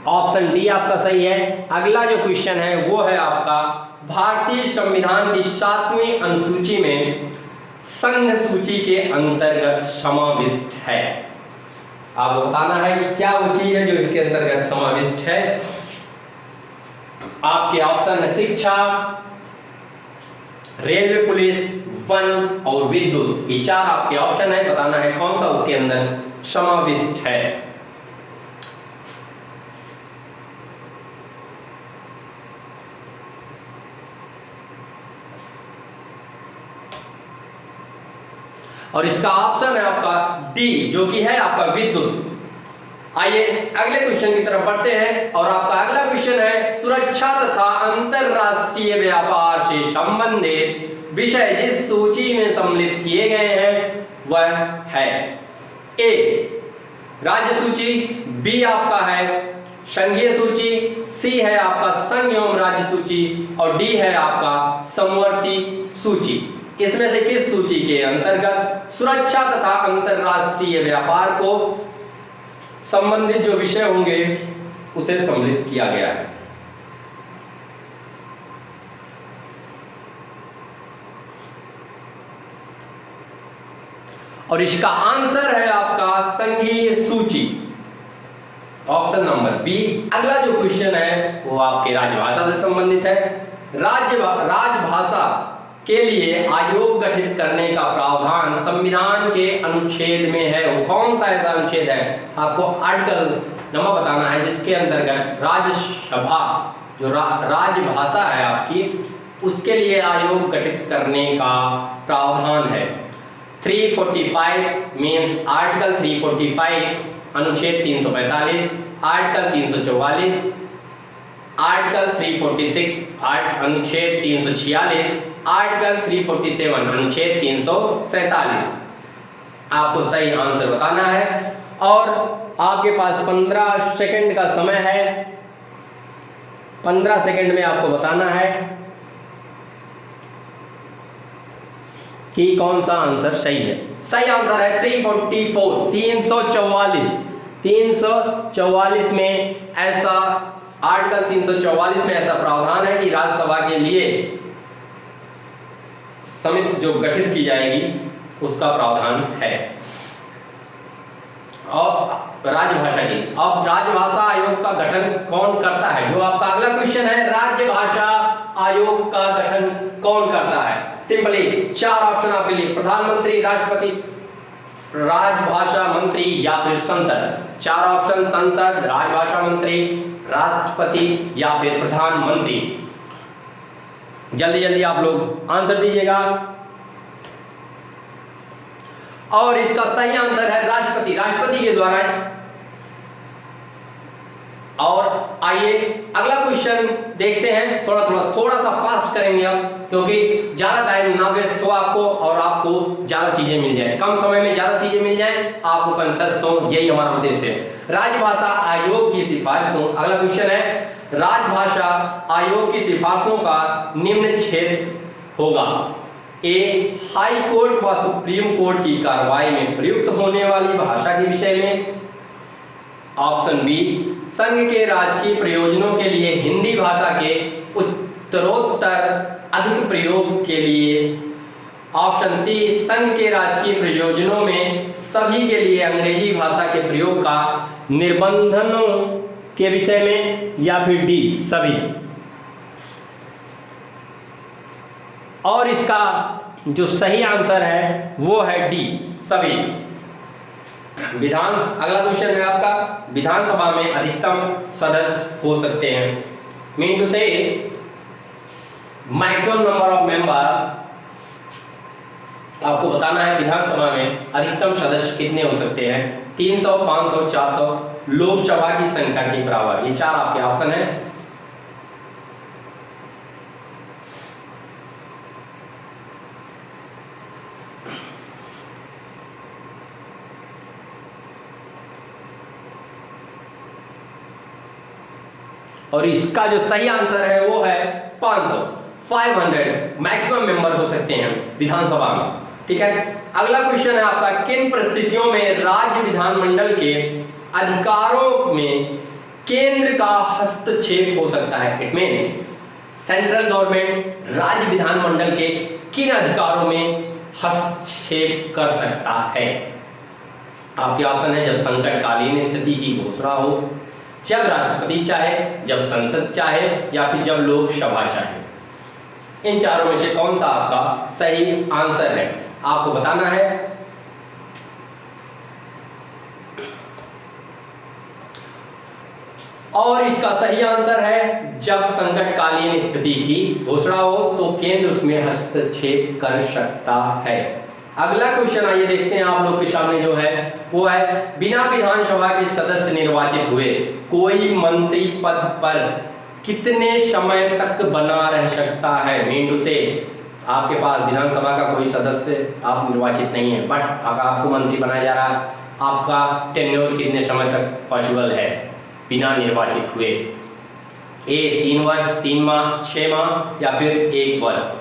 S1: ऑप्शन डी आपका सही है। अगला जो क्वेश्चन है वो है आपका भारतीय संविधान की 7वीं अनुसूची में संघ सूची के अंतर्गत समाविष्ट है। आपको बताना है कि क्या वो चीज है जो इसके अंतर्गत समाविष्ट है। आपके ऑप्शन है शिक्षा, रेलवे पुलिस, वन और विद्युत। ये 4 आपके ऑप्शन है, बताना है कौन सा उसके अंदर समाविष्ट है। और इसका ऑप्शन है आपका डी जो कि है आपका विद्युत। आइए अगले क्वेश्चन की तरफ बढ़ते हैं और आपका अगला क्वेश्चन है सुरक्षा तथा अंतरराष्ट्रीय व्यापार से संबंधित विषय जिस सूची में सम्मिलित किए गए हैं वह है ए राज्य सूची, बी आपका है संघीय सूची, सी है आपका संघ एवं राज्य सूची और डी है आपका समवर्ती सूची। इसमें से किस सूची के अंतर्गत सुरक्षा तथा अंतरराष्ट्रीय व्यापार को संबंधित जो विषय होंगे उसे सम्मिलित किया गया है? और इसका आंसर है आपका संघीय सूची, ऑप्शन नंबर बी। अगला जो क्वेश्चन है वो आपके राजभाषा से संबंधित है। राजभाषा के लिए आयोग गठित करने का प्रावधान संविधान के अनुच्छेद में है। वो कौन सा ऐसा अनुच्छेद है? आपको आर्टिकल नंबर बताना है जिसके अंतर्गत राज्यसभा जो राजभाषा है आपकी उसके लिए आयोग गठित करने का प्रावधान है। 345 मीन्स आर्टिकल 345 अनुच्छेद 345, आर्टिकल 344, आर्टिकल 346 अनुच्छेद 346, आर्टिकल 347, अनुच्छेद 347। आपको सही आंसर बताना है और आपके पास 15 सेकंड का समय है। 15 सेकंड में आपको बताना है कि कौन सा आंसर सही है। सही आंसर है 344, 344। 344 में ऐसा, आर्टिकल 344 में ऐसा प्रावधान है कि राज्यसभा के लिए समिति जो गठित की जाएगी उसका प्रावधान है। और राजभाषा के लिए, अब राजभाषा आयोग का गठन कौन करता है, जो आपका अगला क्वेश्चन है, राजभाषा आयोग का गठन कौन करता है? सिंपली 4 ऑप्शन आपके लिए, प्रधानमंत्री, राष्ट्रपति, राजभाषा मंत्री या फिर संसद। 4 ऑप्शन, संसद, राजभाषा मंत्री, राष्ट्रपति या फिर प्रधानमंत्री। जल्दी जल्दी आप लोग आंसर दीजिएगा। और इसका सही आंसर है राष्ट्रपति, राष्ट्रपति के द्वारा। और आइए अगला क्वेश्चन देखते हैं। थोड़ा सा फास्ट करेंगे अब, क्योंकि ज्यादा टाइम ना वेस्ट हो आपको और आपको ज्यादा चीजें मिल जाए, कम समय में ज्यादा चीजें मिल जाए, आपको कंठस्थ हो, यही हमारा उद्देश्य है। राजभाषा आयोग की सिफारिशों, अगला क्वेश्चन है, राजभाषा आयोग की सिफारिशों का निम्न क्षेत्र होगा। ए, हाई कोर्ट व सुप्रीम कोर्ट की कार्रवाई में प्रयुक्त होने वाली भाषा के विषय में। ऑप्शन बी, संघ के राजकीय प्रयोजनों के लिए हिंदी भाषा के उत्तरोत्तर अधिक प्रयोग के लिए। ऑप्शन सी, संघ के राजकीय प्रयोजनों में सभी के लिए अंग्रेजी भाषा के प्रयोग का निर्बंधनों के विषय में, या फिर डी, सभी। और इसका जो सही आंसर है वो है डी, सभी। अगला क्वेश्चन है आपका, विधानसभा में अधिकतम सदस्य हो सकते हैं। मीन टू से मैक्सिमम नंबर ऑफ मेंबर, आपको बताना है विधानसभा में अधिकतम सदस्य कितने हो सकते हैं। 300, 500, 400, लोकसभा की संख्या के बराबर। ये 4 आपके ऑप्शन है। और इसका जो सही आंसर है वो है 500, 500 मैक्सिमम मेंबर हो सकते हैं विधानसभा में। ठीक है, अगला क्वेश्चन है आपका, किन परिस्थितियों में राज्य विधानमंडल के अधिकारों में केंद्र का हस्तक्षेप हो सकता है? इट मीन्स सेंट्रल गवर्नमेंट राज्य विधानमंडल के किन अधिकारों में हस्तक्षेप कर सकता है? आपके ऑप्शन है, जब संकटकालीन स्थिति की घोषणा हो, जब राष्ट्रपति चाहे, जब संसद चाहे, या फिर जब लोकसभा चाहे। इन चारों में से कौन सा आपका सही आंसर है, आपको बताना है। और इसका सही आंसर है, जब संकटकालीन स्थिति की घोषणा हो तो केंद्र उसमें हस्तक्षेप कर सकता है। अगला क्वेश्चन आइए देखते हैं आप लोग के सामने जो है वो है, बिना विधानसभा के सदस्य निर्वाचित हुए कोई मंत्री पद पर कितने समय तक बना रह सकता है? मीन टू से आपके पास विधानसभा का कोई सदस्य आप निर्वाचित नहीं है, बट अगर आपको मंत्री बनाया जा रहा है, आपका टेन्योर कितने समय तक पॉसिबल है बिना निर्वाचित हुए? ए 3 वर्ष, 3 माह, 6 माह, या फिर 1 वर्ष।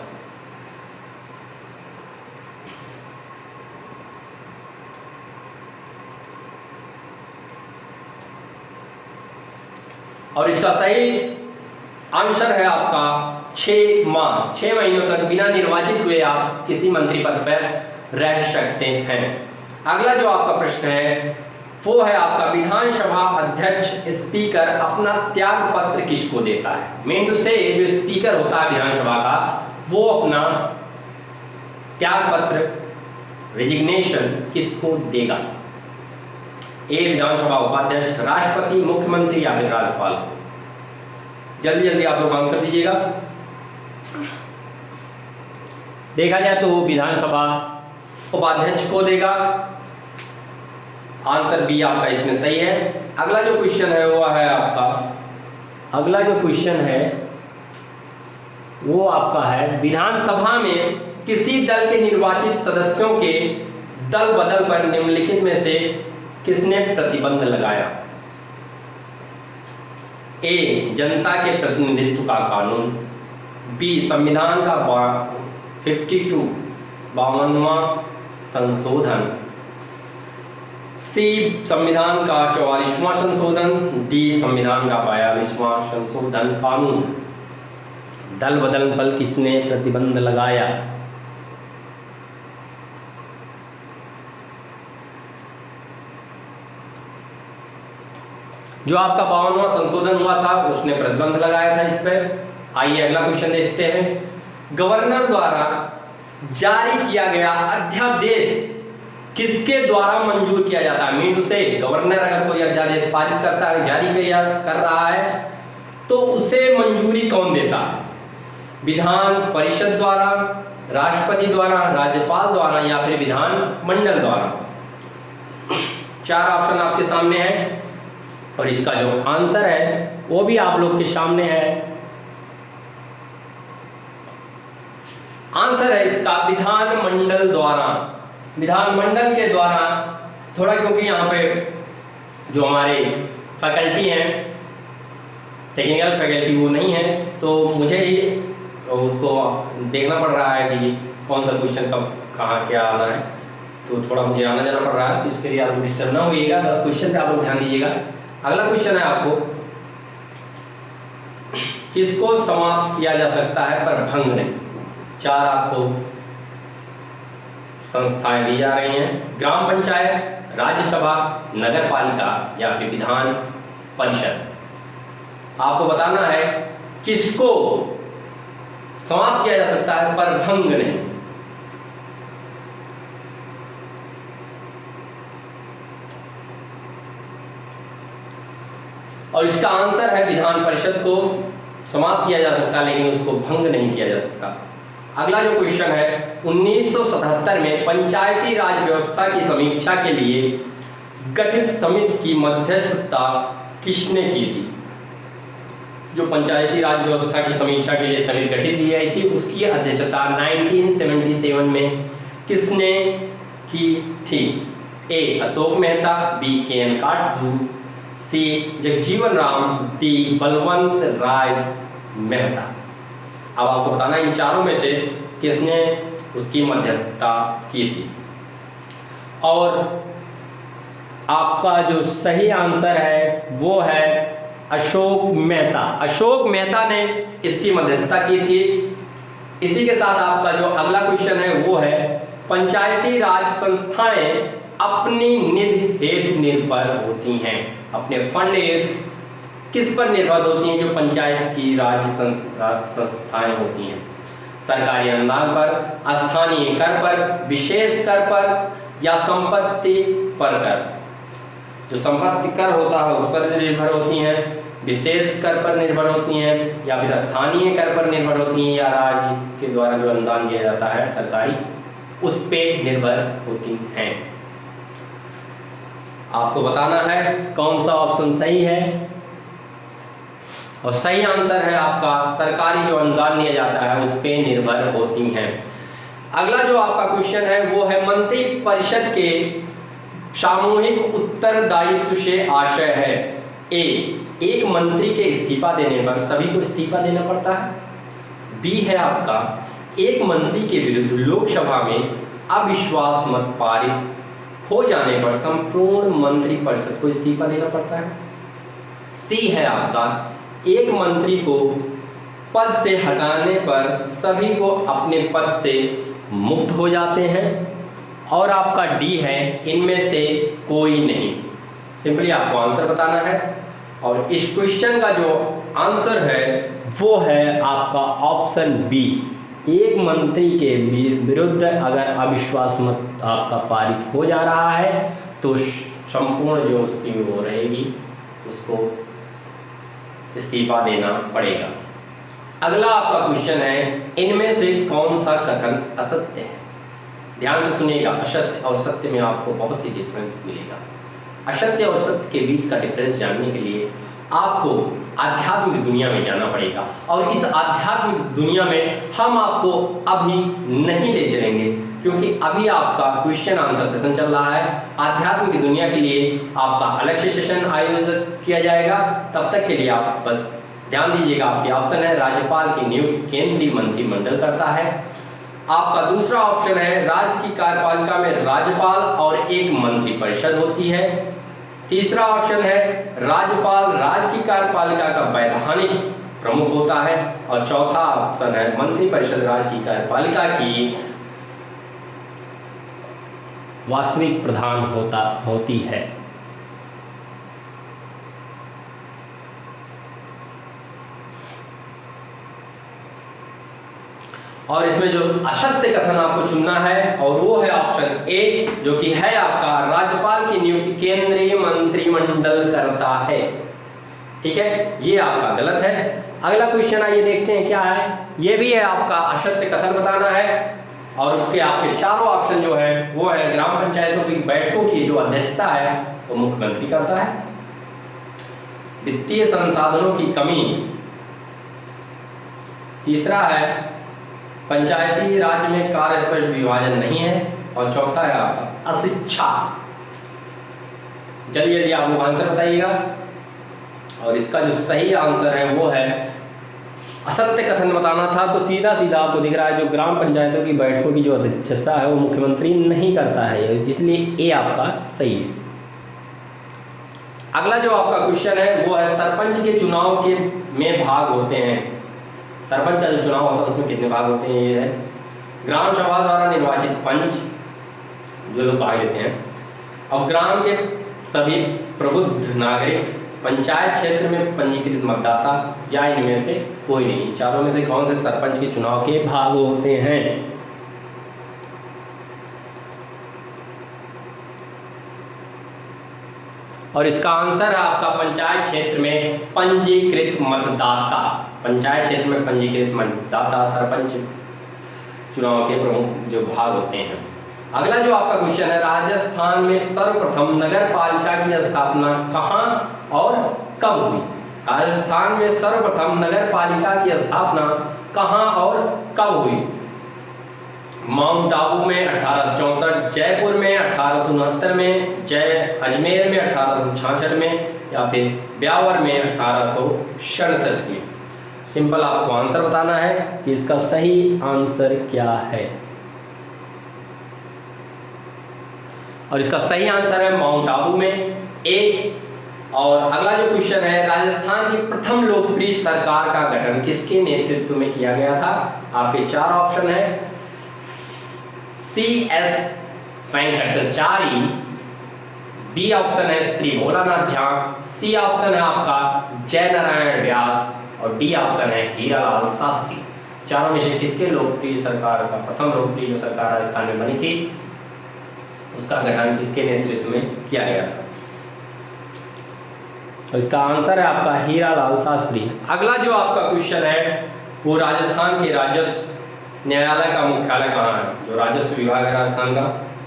S1: और इसका सही आंसर है आपका 6 माह। 6 महीनों तक बिना निर्वाचित हुए आप किसी मंत्री पद पर रह सकते हैं। अगला जो आपका प्रश्न है वो है आपका, विधानसभा अध्यक्ष स्पीकर अपना त्याग पत्र किसको देता है? मेन टू से जो स्पीकर होता है विधानसभा का, वो अपना त्याग पत्र, रेजिग्नेशन किसको देगा? ए विधानसभा उपाध्यक्ष, राष्ट्रपति, मुख्यमंत्री, या फिर राज्यपाल को? जल्दी जल्दी आप लोग आंसर दीजिएगा। देखा जाए तो विधानसभा उपाध्यक्ष को देगा। आंसर बी आपका इसमें सही है। अगला जो क्वेश्चन है वो है आपका, अगला जो क्वेश्चन है वो आपका है विधानसभा में किसी दल के निर्वाचित सदस्यों के दल बदल पर निम्नलिखित में से किसने प्रतिबंध लगाया? ए जनता के प्रतिनिधित्व का कानून, बी संविधान का 52वां संशोधन, सी संविधान का 44वां संशोधन, डी संविधान का 42वां संशोधन कानून। दल बदल पर किसने प्रतिबंध लगाया? जो आपका 52वां संशोधन हुआ था उसने प्रतिबंध लगाया था इस पर। आइए अगला क्वेश्चन देखते हैं। गवर्नर द्वारा जारी किया गया अध्यादेश किसके द्वारा मंजूर किया जाता है? मीन उसे गवर्नर अगर कोई अध्यादेश पारित करता है, जारी कर रहा है, तो उसे मंजूरी कौन देता है? विधान परिषद द्वारा, राष्ट्रपति द्वारा, राज्यपाल द्वारा या फिर विधान मंडल द्वारा? 4 ऑप्शन आपके सामने है और इसका जो आंसर है वो भी आप लोग के सामने है। आंसर है इसका विधान मंडल द्वारा। विधान मंडल के द्वारा, थोड़ा क्योंकि यहाँ पे जो हमारे फैकल्टी हैं, टेक्निकल फैकल्टी वो नहीं है, तो मुझे ही उसको देखना पड़ रहा है कि कौन सा क्वेश्चन कब कहाँ क्या आना है, तो थोड़ा मुझे आना जाना पड़ रहा है, तो इसके लिए आप डिस्टर्ब ना होइएगा। बस क्वेश्चन पे आप लोग ध्यान दीजिएगा। अगला क्वेश्चन है आपको, किसको समाप्त किया जा सकता है पर भंग नहीं? 4 आपको संस्थाएं दी जा रही हैं, ग्राम पंचायत, राज्यसभा, नगर पालिका या फिर विधान परिषद। आपको बताना है किसको समाप्त किया जा सकता है पर भंग नहीं। और इसका आंसर है विधान परिषद को समाप्त किया जा सकता है लेकिन उसको भंग नहीं किया जा सकता। अगला जो क्वेश्चन है, 1977 में पंचायती राज व्यवस्था की समीक्षा के लिए गठित समिति की मध्यस्थता किसने की थी? जो पंचायती राज व्यवस्था की समीक्षा के लिए समिति गठित की गई थी उसकी अध्यक्षता 1977 में किसने की थी? ए अशोक मेहता, बी के एन काटजू, सी जगजीवन राम, डी बलवंत राय मेहता। अब आपको बताना इन चारों में से किसने उसकी मध्यस्थता की थी। और आपका जो सही आंसर है वो है अशोक मेहता। अशोक मेहता ने इसकी मध्यस्थता की थी। इसी के साथ आपका जो अगला क्वेश्चन है वो है, पंचायती राज संस्थाएं अपनी निधि हेतु निर्भर होती हैं, अपने फंड हेतु किस पर निर्भर होती हैं? जो पंचायत की राज्य संस्थाएं होती हैं, सरकारी अनुदान पर, स्थानीय कर पर, विशेष कर पर या संपत्ति पर कर? जो संपत्ति कर होता है उस पर निर्भर होती हैं, विशेष कर पर निर्भर होती हैं या फिर स्थानीय कर पर निर्भर होती हैं, या राज्य के द्वारा जो अनुदान दिया जाता है सरकारी उस पे निर्भर होती हैं। आपको बताना है कौन सा ऑप्शन सही है, और सही आंसर है आपका सरकारी जो अनुदान दिया जाता है उस पे निर्भर होती हैं। अगला जो आपका क्वेश्चन है वो है, मंत्री परिषद के सामूहिक उत्तरदायित्व से आशय है? ए एक मंत्री के इस्तीफा देने पर सभी को इस्तीफा देना पड़ता है, बी है आपका एक मंत्री के विरुद्ध लोकसभा में अविश्वास मत पारित हो जाने पर संपूर्ण मंत्री परिषद को इस्तीफा देना पड़ता है, सी है आपका एक मंत्री को पद से हटाने पर सभी को अपने पद से मुक्त हो जाते हैं, और आपका डी है इनमें से कोई नहीं। सिंपली आपको आंसर बताना है, और इस क्वेश्चन का जो आंसर है वो है आपका ऑप्शन बी। एक मंत्री के विरुद्ध अगर अविश्वास मत आपका पारित हो जा रहा है तो संपूर्ण जो उसकी वो रहेगी उसको इस्तीफा देना पड़ेगा। अगला आपका क्वेश्चन है, इनमें से कौन सा कथन असत्य है? ध्यान से सुनिएगा, असत्य और सत्य में आपको बहुत ही डिफरेंस मिलेगा। असत्य और सत्य के बीच का डिफरेंस जानने के लिए आपको आध्यात्मिक दुनिया में जाना पड़ेगा, और इस आध्यात्मिक दुनिया में हम आपको अभी नहीं ले चलेंगे, क्योंकि अभी आपका क्वेश्चन आंसर सेशन चल रहा है। आध्यात्मिक दुनिया के लिए आपका अलग से सेशन आयोजित किया जाएगा। तब तक के लिए आप बस ध्यान दीजिएगा, आपके ऑप्शन है राज्यपाल की नियुक्ति केंद्रीय मंत्रिमंडल करता है। आपका दूसरा ऑप्शन है राज्य की कार्यपालिका में राज्यपाल और एक मंत्रिपरिषद होती है। तीसरा ऑप्शन है राज्यपाल राज्य की कार्यपालिका का वैधानिक प्रमुख होता है, और चौथा ऑप्शन है मंत्रिपरिषद राज्य की कार्यपालिका की वास्तविक प्रधान होती है। और इसमें जो असत्य कथन आपको चुनना है, और वो है ऑप्शन ए, जो कि है आपका राज्यपाल की नियुक्ति केंद्रीय मंत्रिमंडल करता है। ठीक है, ये आपका गलत है। अगला क्वेश्चन आइए देखते हैं क्या है। ये भी है आपका असत्य कथन बताना है, और उसके आपके चारों ऑप्शन जो है वो है ग्राम पंचायतों की बैठकों की जो अध्यक्षता है वो मुख्यमंत्री करता है। वित्तीय संसाधनों की कमी। तीसरा है पंचायती राज में कार्यस्पष्ट विभाजन नहीं है, और चौथा है आपका अशिक्षा। जल्दी जल्दी आप लोग आंसर बताइएगा। और इसका जो सही आंसर है वो है असत्य कथन बताना था, तो सीधा सीधा आपको दिख रहा है जो ग्राम पंचायतों की बैठकों की जो अध्यक्षता है वो मुख्यमंत्री नहीं करता है, इसलिए ए आपका सही है। अगला जो आपका क्वेश्चन है वो है सरपंच के चुनाव के में भाग होते हैं। सरपंच का जो चुनाव होता है उसमें कितने भाग होते हैं? ये है ग्राम सभा द्वारा निर्वाचित पंच जो लोग भाग लेते हैं, और ग्राम के सभी प्रबुद्ध नागरिक, पंचायत क्षेत्र में पंजीकृत मतदाता, या इनमें से कोई नहीं। चारों में से कौन से सरपंच के चुनाव के भाग होते हैं? और इसका आंसर है आपका पंचायत क्षेत्र में पंजीकृत मतदाता। पंचायत क्षेत्र में पंजीकृत मतदाता सरपंच चुनाव के प्रमुख जो भाग होते हैं। अगला जो आपका क्वेश्चन है राजस्थान में सर्वप्रथम नगर पालिका की स्थापना कहाँ और कब हुई? राजस्थान में सर्वप्रथम नगर पालिका की स्थापना कहाँ और कब हुई? माउंट आबू में 1864, जयपुर में 1869 में, अजमेर में 1866 में, या फिर ब्यावर में 1867 में। सिंपल आपको आंसर बताना है कि इसका सही आंसर क्या है। और इसका सही आंसर है माउंट आबू में, ए। और अगला जो क्वेश्चन है राजस्थान की प्रथम लोकप्रिय सरकार का गठन किसके नेतृत्व में किया गया था? आपके चार ऑप्शन है CS वेंकटाचारी, बी ऑप्शन है श्री भोलानाथ झा, सी ऑप्शन है आपका जय नारायण व्यास, और डी ऑप्शन है हीरालाल शास्त्री। चारों में से किसके लोकप्रिय सरकार का प्रथम लोकप्रिय जो सरकार राजस्थान में बनी थी उसका गठन किसके नेतृत्व में किया गया था? तो इसका आंसर है आपका हीरालाल शास्त्री। अगला जो आपका क्वेश्चन है वो राजस्थान के राजस्व न्यायालय का मुख्यालय कहाँ है? जो राजस्व विभाग है राजस्थान का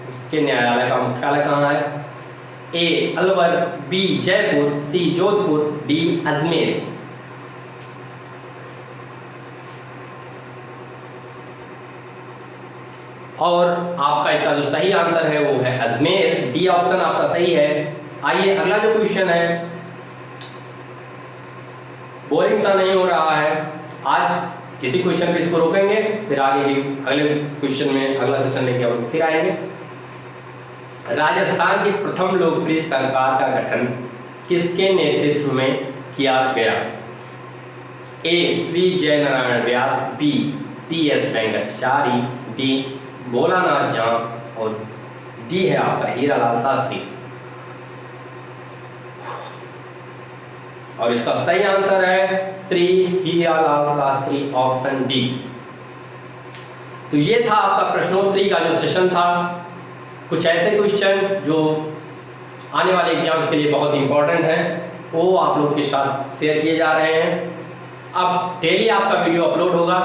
S1: उसके न्यायालय का मुख्यालय कहाँ है? ए अलवर, बी जयपुर, सी जोधपुर, डी अजमेर। और आपका इसका जो सही आंसर है वो है अजमेर, डी ऑप्शन आपका सही है। आइए अगला जो क्वेश्चन है बोरिंग सा नहीं हो रहा है, आज इसी क्वेश्चन पे इसको रोकेंगे, फिर आगे अगले क्वेश्चन में अगला सेशन लेके हम फिर आएंगे। राजस्थान की प्रथम लोकप्रिय सरकार का गठन किसके नेतृत्व में किया गया? A Shri Jai Narayan Vyas, B CS Venkatachari, D Bholanath Jha, और डी है आपका हीरालाल शास्त्री। और इसका सही आंसर है श्री हीरालाल शास्त्री, ऑप्शन डी। तो ये था आपका प्रश्नोत्तरी का जो सेशन था। कुछ ऐसे क्वेश्चन जो आने वाले एग्जाम्स के लिए बहुत इंपॉर्टेंट है वो आप लोग के साथ शेयर किए जा रहे हैं। अब डेली आपका वीडियो अपलोड होगा।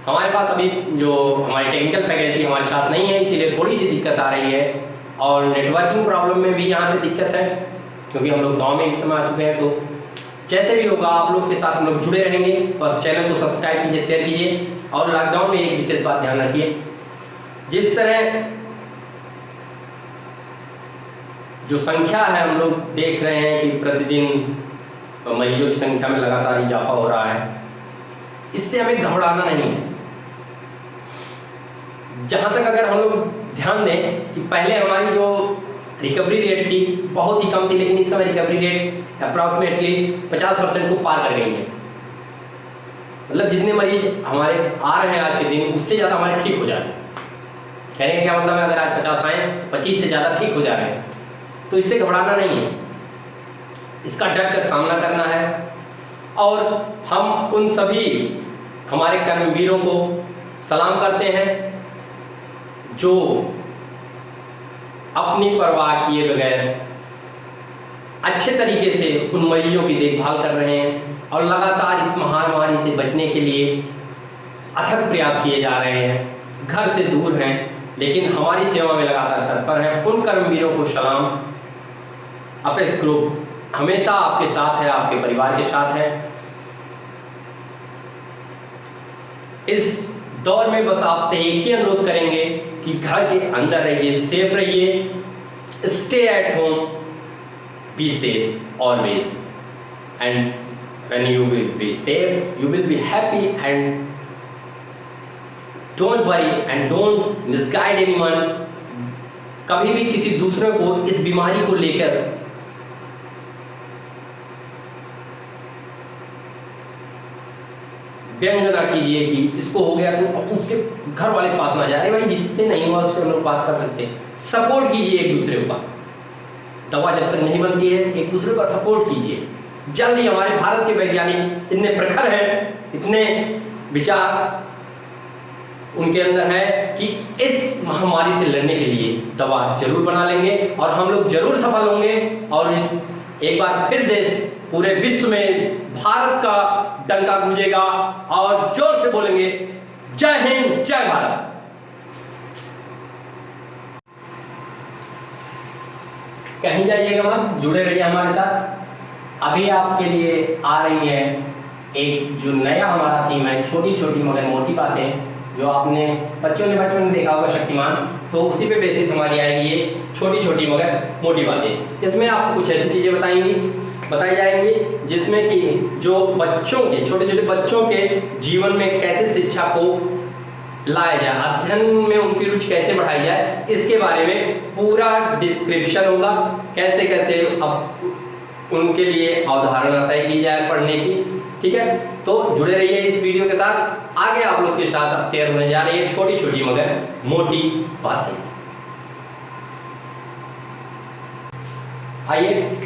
S1: हमारे पास अभी जो हमारी टेक्निकल फैकल्टी हमारे साथ नहीं है, इसीलिए थोड़ी सी दिक्कत आ रही है, और नेटवर्किंग प्रॉब्लम में भी यहाँ पे दिक्कत है। क्योंकि हम लोग गाँव में इस समय आ चुके हैं। तो जैसे भी होगा आप लोग के साथ हम लोग जुड़े रहेंगे। बस चैनल को सब्सक्राइब कीजिए, शेयर कीजिए। और लॉकडाउन में एक विशेष बात ध्यान रखिए, जिस तरह जो संख्या है हम लोग देख रहे हैं कि प्रतिदिन मरीजों की संख्या में लगातार इजाफा हो रहा है, इससे हमें घबराना नहीं है। जहाँ तक अगर हम लोग ध्यान दें कि पहले हमारी जो रिकवरी रेट थी बहुत ही कम थी, लेकिन इस समय रिकवरी रेट अप्रॉक्सीमेटली 50% को पार कर गई है। मतलब जितने मरीज हमारे आ रहे हैं आज के दिन, उससे ज़्यादा हमारे ठीक हो जा रहे हैं। कहने का क्या मतलब है, अगर आज 50 आए तो 25 से ज़्यादा ठीक हो जा रहे हैं। तो इससे घबराना नहीं है, इसका डट कर सामना करना है। और हम उन सभी हमारे कर्मवीरों को सलाम करते हैं जो अपनी परवाह किए बगैर अच्छे तरीके से उन मरीजों की देखभाल कर रहे हैं और लगातार इस महामारी से बचने के लिए अथक प्रयास किए जा रहे हैं। घर से दूर हैं लेकिन हमारी सेवा में लगातार तत्पर हैं। उन कर्मवीरों को सलाम। अपेक्स ग्रुप हमेशा आपके साथ है, आपके परिवार के साथ है। इस दौर में बस आपसे एक ही अनुरोध करेंगे कि घर के अंदर रहिए, सेफ रहिए, stay at home, be safe always, and when you will be safe you will be happy and don't worry and don't misguide anyone. कभी भी किसी दूसरे को इस बीमारी को लेकर व्यंग ना कीजिए कि इसको हो गया तो अब उसके घर वाले के पास ना जाए। भाई जिससे नहीं हुआ उससे हम लोग बात कर सकते हैं। सपोर्ट कीजिए एक दूसरे का। दवा जब तक नहीं बनती है एक दूसरे का सपोर्ट कीजिए। जल्दी हमारे भारत के वैज्ञानिक इतने प्रखर हैं, इतने विचार उनके अंदर है कि इस महामारी से लड़ने के लिए दवा जरूर बना लेंगे और हम लोग जरूर सफल होंगे। और इस एक बार फिर देश पूरे विश्व में भारत का डंका गूंजेगा और जोर से बोलेंगे जय हिंद, जय भारत। कहीं जाइएगा मत, जुड़े रहिए हमारे साथ। अभी आपके लिए आ रही है एक जो नया हमारा थीम है, छोटी छोटी मगर मोटी बातें, जो आपने बच्चों ने बचपन में देखा होगा शक्तिमान, तो उसी पे बेसिस हमारी आएगी ये छोटी छोटी मगर मोटी बातें। इसमें आपको कुछ ऐसी चीज़ें बताई जाएंगी जिसमें कि जो बच्चों के छोटे छोटे बच्चों के जीवन में कैसे शिक्षा को लाया जाए, अध्ययन में उनकी रुचि कैसे बढ़ाई जाए, इसके बारे में पूरा डिस्क्रिप्शन होगा। कैसे कैसे अब उनके लिए अवधारणा तय की जाए पढ़ने की, ठीक है। तो जुड़े रहिए इस वीडियो के साथ। आगे आप लोग के साथ अब शेयर होने जा रही है छोटी छोटी मगर मोटी बातें। आइए,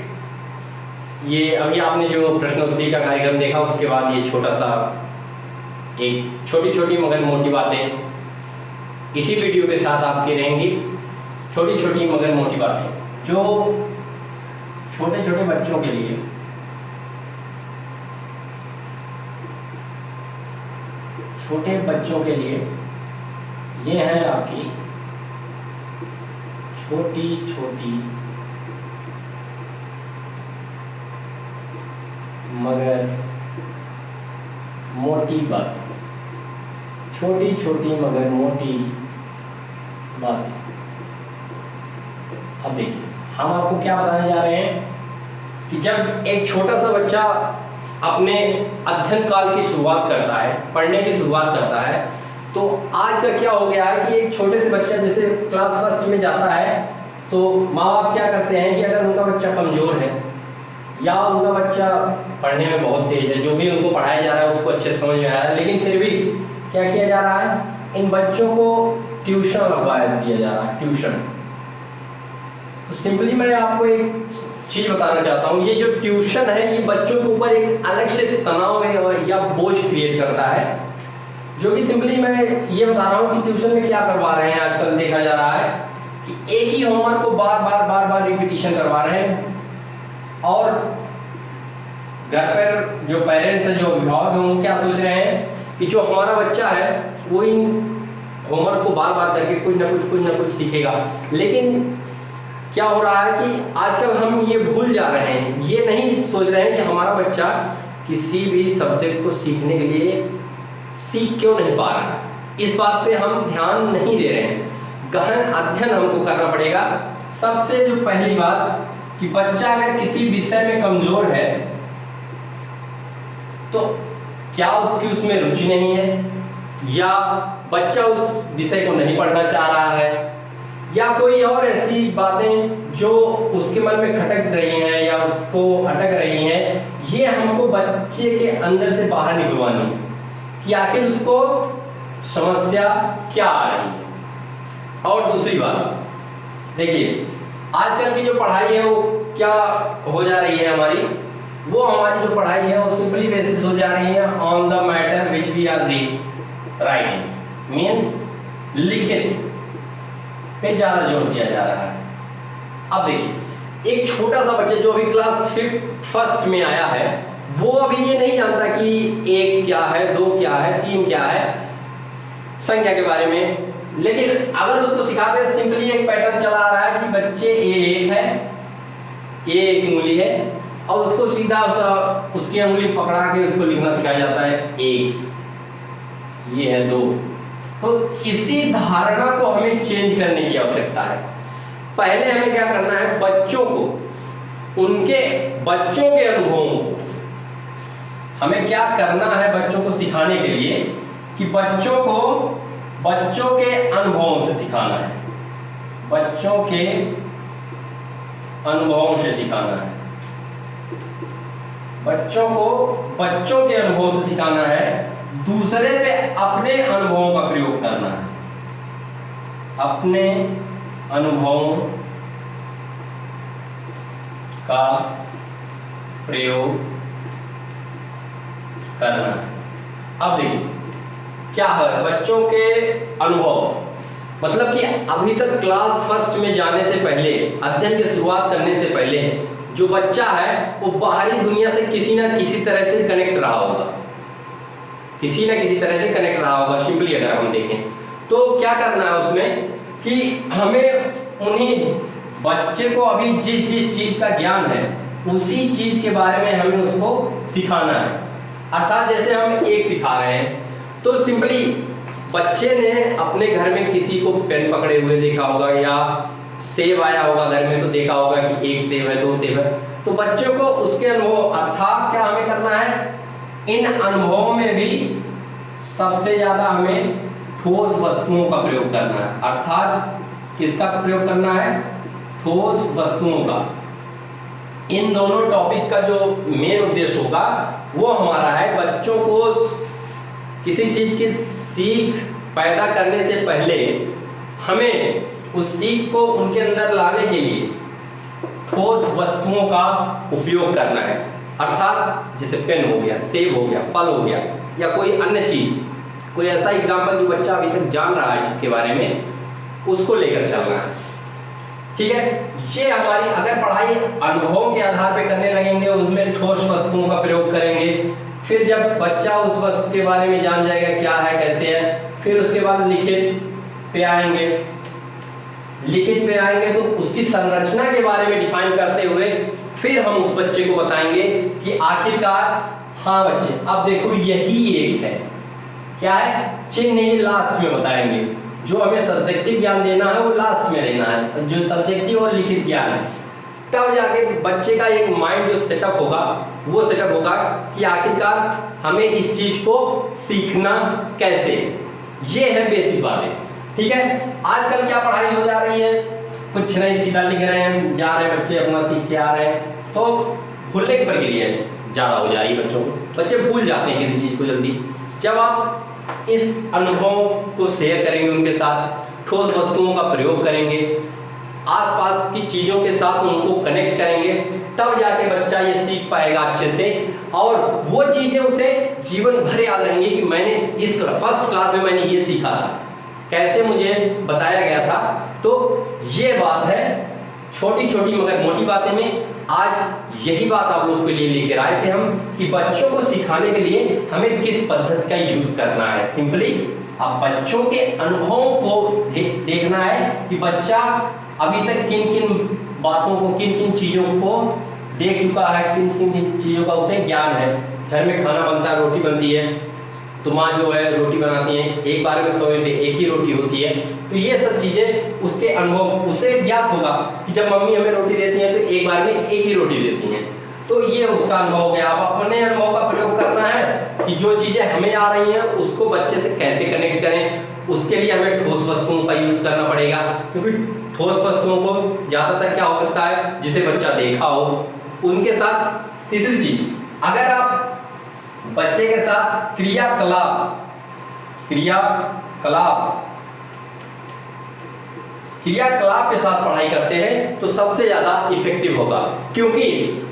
S1: ये अभी आपने जो प्रश्नोत्तरी का कार्यक्रम देखा उसके बाद ये छोटा सा एक छोटी छोटी मगर मोटी बातें इसी वीडियो के साथ आपके रहेंगी। छोटी छोटी मगर मोटी बातें जो छोटे छोटे बच्चों के लिए ये है आपकी छोटी छोटी मगर मोटी बातें। छोटी छोटी मगर मोटी बातें। अब देखिए, हम आपको क्या बताने जा रहे हैं कि जब एक छोटा सा बच्चा अपने अध्ययन काल की शुरुआत करता है, पढ़ने की शुरुआत करता है, तो आज का क्या हो गया है कि एक छोटे से बच्चा जैसे क्लास फर्स्ट में जाता है तो माँ बाप क्या करते हैं कि अगर उनका बच्चा कमज़ोर है या उनका बच्चा पढ़ने में बहुत तेज है, जो भी उनको पढ़ाया जा रहा है उसको अच्छे समझ में आ रहा है, लेकिन फिर भी क्या किया जा रहा है, इन बच्चों को ट्यूशन लगवा दिया जा रहा है। ट्यूशन, तो सिंपली मैं आपको एक चीज़ बताना चाहता हूँ, ये जो ट्यूशन है ये बच्चों के ऊपर एक अलग से तनाव या बोझ क्रिएट करता है। जो कि सिंपली मैं ये बता रहा हूँ कि ट्यूशन में क्या करवा रहे हैं आजकल देखा जा रहा है कि एक ही होमवर्क को बार बार रिपीटिशन करवा रहे हैं। और घर पर जो पेरेंट्स हैं, जो अभिभावक हैं, वो क्या सोच रहे हैं कि जो हमारा बच्चा है वो इन होमवर्क को बार बार करके कुछ ना कुछ सीखेगा। लेकिन क्या हो रहा है कि आजकल हम ये भूल जा रहे हैं, ये नहीं सोच रहे हैं कि हमारा बच्चा किसी भी सब्जेक्ट को सीखने के लिए सीख क्यों नहीं पा रहा है। इस बात पे हम ध्यान नहीं दे रहे हैं। गहन अध्ययन हमको करना पड़ेगा। सबसे जो पहली बात कि बच्चा अगर किसी विषय में कमजोर है तो क्या उसकी उसमें रुचि नहीं है, या बच्चा उस विषय को नहीं पढ़ना चाह रहा है, या कोई और ऐसी बातें जो उसके मन में खटक रही हैं या उसको अटक रही हैं, ये हमको बच्चे के अंदर से बाहर निकलवानी है कि आखिर उसको समस्या क्या आ रही है। और दूसरी बात देखिए, आजकल की जो पढ़ाई है वो क्या हो जा रही है हमारी, वो हमारी जो पढ़ाई है वो सिंपली बेसिस हो जा रही है on the matter which we are writing, means लिखित पे ज़्यादा जोर दिया जा रहा है। अब देखिए, एक छोटा सा बच्चा जो अभी क्लास फर्स्ट में आया है वो अभी ये नहीं जानता कि 1 क्या है, 2 क्या है, 3 क्या है संख्या के बारे में, लेकिन अगर उसको सिखाते हैं सिंपली एक पैटर्न चला आ रहा है कि बच्चे A1 है, A एक उंगली है, और उसको सीधा उसकी उंगली पकड़ा के उसको लिखना सिखाया जाता है 1, ये है 2। तो इसी धारणा को हमें चेंज करने की आवश्यकता है। पहले हमें क्या करना है, बच्चों के अनुभवों को हमें क्या करना है, बच्चों को सिखाने के लिए कि बच्चों के अनुभवों से सिखाना है, बच्चों के अनुभवों से सिखाना है, बच्चों के अनुभव से सिखाना है, दूसरे पे अपने अनुभवों का प्रयोग करना है, अपने अनुभवों का प्रयोग करना है। अब देखिए क्या है, बच्चों के अनुभव मतलब कि अभी तक क्लास फर्स्ट में जाने से पहले, अध्ययन की शुरुआत करने से पहले जो बच्चा है वो बाहरी दुनिया से किसी ना किसी तरह से कनेक्ट रहा होगा, किसी ना किसी तरह से कनेक्ट रहा होगा। सिंपली अगर हम देखें तो क्या करना है उसमें कि हमें उन्हीं बच्चे को अभी जिस चीज का ज्ञान है उसी चीज के बारे में हमें उसको सिखाना है। अर्थात जैसे हम 1 सिखा रहे हैं तो सिंपली बच्चे ने अपने घर में किसी को पेन पकड़े हुए देखा होगा या सेब आया होगा घर में तो देखा होगा कि 1 सेब है, 2 सेब है, तो बच्चों को उसके अनुभव, अर्थात क्या हमें करना है, इन अनुभवों में भी सबसे ज्यादा हमें ठोस वस्तुओं का प्रयोग करना है। अर्थात किसका प्रयोग करना है, ठोस वस्तुओं का। इन दोनों टॉपिक का जो मेन उद्देश्य होगा वो हमारा है बच्चों को किसी चीज की सीख पैदा करने से पहले हमें उस सीख को उनके अंदर लाने के लिए ठोस वस्तुओं का उपयोग करना है। अर्थात जैसे पेन हो गया, सेब हो गया, फल हो गया, या कोई अन्य चीज, कोई ऐसा एग्जाम्पल जो बच्चा अभी तक जान रहा है जिसके बारे में, उसको लेकर चलना है। ठीक है, ये हमारी अगर पढ़ाई अनुभवों के आधार पे करने लगेंगे, उसमें ठोस वस्तुओं का प्रयोग करेंगे, फिर जब बच्चा उस वस्तु के बारे में जान जाएगा क्या है कैसे है, फिर उसके बाद लिखित पे आएंगे तो उसकी संरचना के बारे में डिफाइन करते हुए फिर हम उस बच्चे को बताएंगे कि आखिरकार हाँ बच्चे अब देखो यही एक है, क्या है, चिन्ह ये लास्ट में बताएंगे। जो हमें सब्जेक्टिव ज्ञान देना है वो लास्ट में देना है, जो सब्जेक्टिव और लिखित ज्ञान है, तब जाके बच्चे का एक माइंड जो सेटअप होगा वो सेटअप होगा कि आखिरकार हमें इस चीज को सीखना कैसे। ये है बेसिक बातें। ठीक है, आजकल क्या पढ़ाई हो जा रही है, कुछ नहीं, सीधा लिख रहे हैं, जा रहे हैं बच्चे, अपना सीख के आ रहे हैं, तो भूलने की प्रक्रिया ज़्यादा हो जा रही है बच्चों को। बच्चे भूल जाते हैं किसी चीज़ को जल्दी। जब आप इस अनुभव को शेयर करेंगे उनके साथ, ठोस वस्तुओं का प्रयोग करेंगे, आसपास की चीज़ों के साथ उनको कनेक्ट करेंगे, तब जाके बच्चा ये सीख पाएगा अच्छे से, और वो चीज़ें उसे जीवन भर याद रहेंगी कि मैंने इस फर्स्ट क्लास में मैंने ये सीखा था, कैसे मुझे बताया गया था। तो ये बात है, छोटी छोटी मगर मोटी बातें में आज यही बात आप लोगों के लिए लेकर आए थे हम, कि बच्चों को सिखाने के लिए हमें किस पद्धति का यूज करना है। सिंपली अब बच्चों के अनुभवों को देखना है कि बच्चा अभी तक किन किन बातों को, किन किन चीज़ों को देख चुका है, किन किन चीज़ों का उसे ज्ञान है। घर में खाना बनता है, रोटी बनती है, तो माँ जो है रोटी बनाती है, एक बार में तवे पे एक ही रोटी होती है। तो ये सब चीज़ें उसके अनुभव, उसे ज्ञात होगा कि जब मम्मी हमें रोटी देती हैं तो एक बार में एक ही रोटी देती हैं। तो ये उसका अनुभव हो गया। अब अपने अनुभव का प्रयोग करना है कि जो चीज़ें हमें आ रही हैं उसको बच्चे से कैसे कनेक्ट करें। उसके लिए हमें ठोस वस्तुओं का यूज़ करना पड़ेगा, क्योंकि ठोस वस्तुओं को ज़्यादातर क्या हो सकता है जिसे बच्चा देखा हो उनके साथ। तीसरी चीज़, अगर आप बच्चे के साथ क्रियाकलाप के साथ पढ़ाई करते हैं तो सबसे ज़्यादा इफेक्टिव होगा। क्योंकि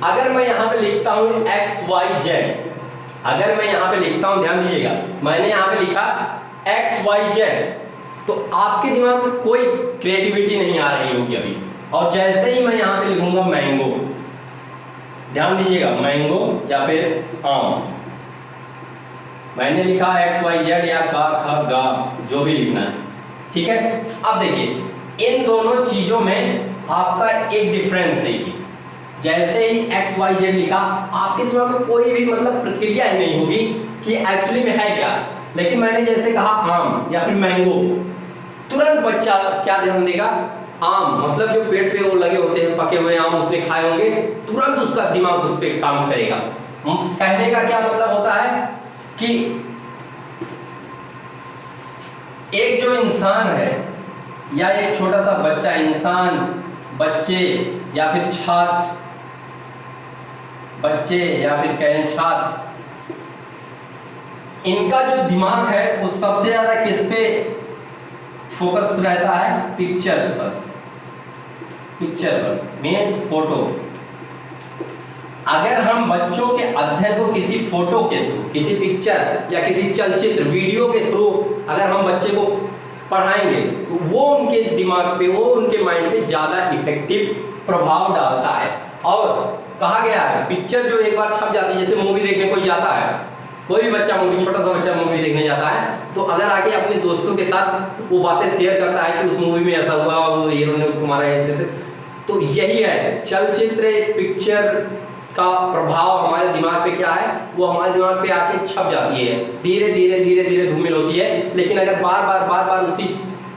S1: अगर मैं यहाँ पे लिखता हूँ XYZ, अगर मैं यहाँ पे लिखता हूँ, ध्यान दीजिएगा, मैंने यहाँ पे लिखा XYZ, तो आपके दिमाग में कोई क्रिएटिविटी नहीं आ रही होगी अभी। और जैसे ही मैं यहाँ पे लिखूंगा मैंगो, ध्यान दीजिएगा, मैंगो या फिर आम, मैंने लिखा XYZ या का ख गा, जो भी लिखना है, ठीक है। अब देखिए इन दोनों चीजों में आपका एक डिफरेंस देखिए, जैसे ही XYZ लिखा आपके दिमाग में कोई भी मतलब प्रतिक्रिया ही नहीं होगी कि एक्चुअली में है क्या। लेकिन मैंने जैसे कहा आम या फिर मैंगो, तुरंत बच्चा क्या ध्यान देगा, आम, मतलब जो पेड़ पे वो लगे होते हैं पके हुए आम उसने खाए होंगे, तुरंत उसका दिमाग उस पर काम करेगा। कहने का क्या मतलब होता है कि एक जो इंसान है या एक छोटा सा बच्चा, इंसान, बच्चे या फिर छात्र, बच्चे या फिर कहें छात्र, इनका जो दिमाग है वो सबसे ज्यादा किस पे फोकस रहता है, पिक्चर्स पर, पिक्चर पर मीन्स फोटो। अगर हम बच्चों के अध्ययन को किसी फोटो के थ्रू, किसी पिक्चर या किसी चलचित्र वीडियो के थ्रू अगर हम बच्चे को पढ़ाएंगे तो वो उनके दिमाग पे, वो उनके माइंड पे ज़्यादा इफेक्टिव प्रभाव डालता है। और कहा गया है पिक्चर जो एक बार छप जाती है, जैसे मूवी देखने कोई जाता है, कोई भी बच्चा मूवी, छोटा सा बच्चा मूवी देखने जाता है, तो अगर आगे अपने दोस्तों के साथ वो बातें शेयर करता है कि उस मूवी में ऐसा हुआ, वो हीरो ने उसको मारा ऐसे से, तो यही है चलचित्र, पिक्चर का प्रभाव हमारे दिमाग पे क्या है, वो हमारे दिमाग पे आके छप जाती है, धीरे धीरे धूमिल होती है। लेकिन अगर बार बार उसी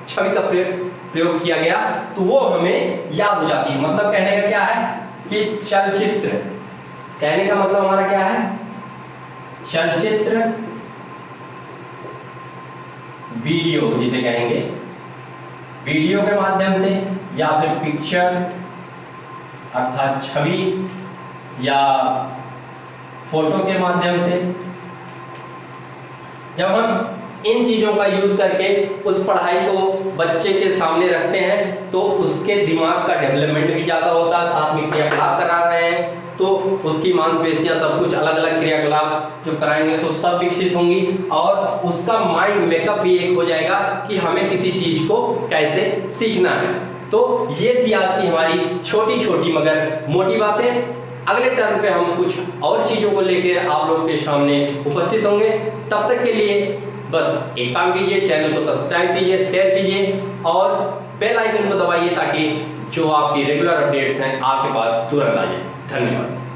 S1: छवि का प्रयोग किया गया तो वो हमें याद हो जाती है। मतलब कहने का क्या है कि चलचित्र, कहने का मतलब हमारा क्या है, चलचित्र, वीडियो जिसे कहेंगे, वीडियो के माध्यम से या फिर पिक्चर अर्थात छवि या फोटो के माध्यम से, जब हम इन चीज़ों का यूज़ करके उस पढ़ाई को बच्चे के सामने रखते हैं तो उसके दिमाग का डेवलपमेंट भी ज़्यादा होता है। साथ में क्रियाकलाप करा रहे हैं तो उसकी मांसपेशियां सब कुछ अलग अलग क्रियाकलाप जो कराएंगे तो सब विकसित होंगी और उसका माइंड मेकअप भी एक हो जाएगा कि हमें किसी चीज़ को कैसे सीखना है। तो ये थी आज की हमारी छोटी छोटी मगर मोटी बातें। अगले टर्म पे हम कुछ और चीज़ों को लेकर आप लोग के सामने उपस्थित होंगे। तब तक के लिए बस एक काम कीजिए, चैनल को सब्सक्राइब कीजिए, शेयर कीजिए और बेल आइकन को दबाइए ताकि जो आपकी रेगुलर अपडेट्स हैं आपके पास तुरंत आ जाए। धन्यवाद।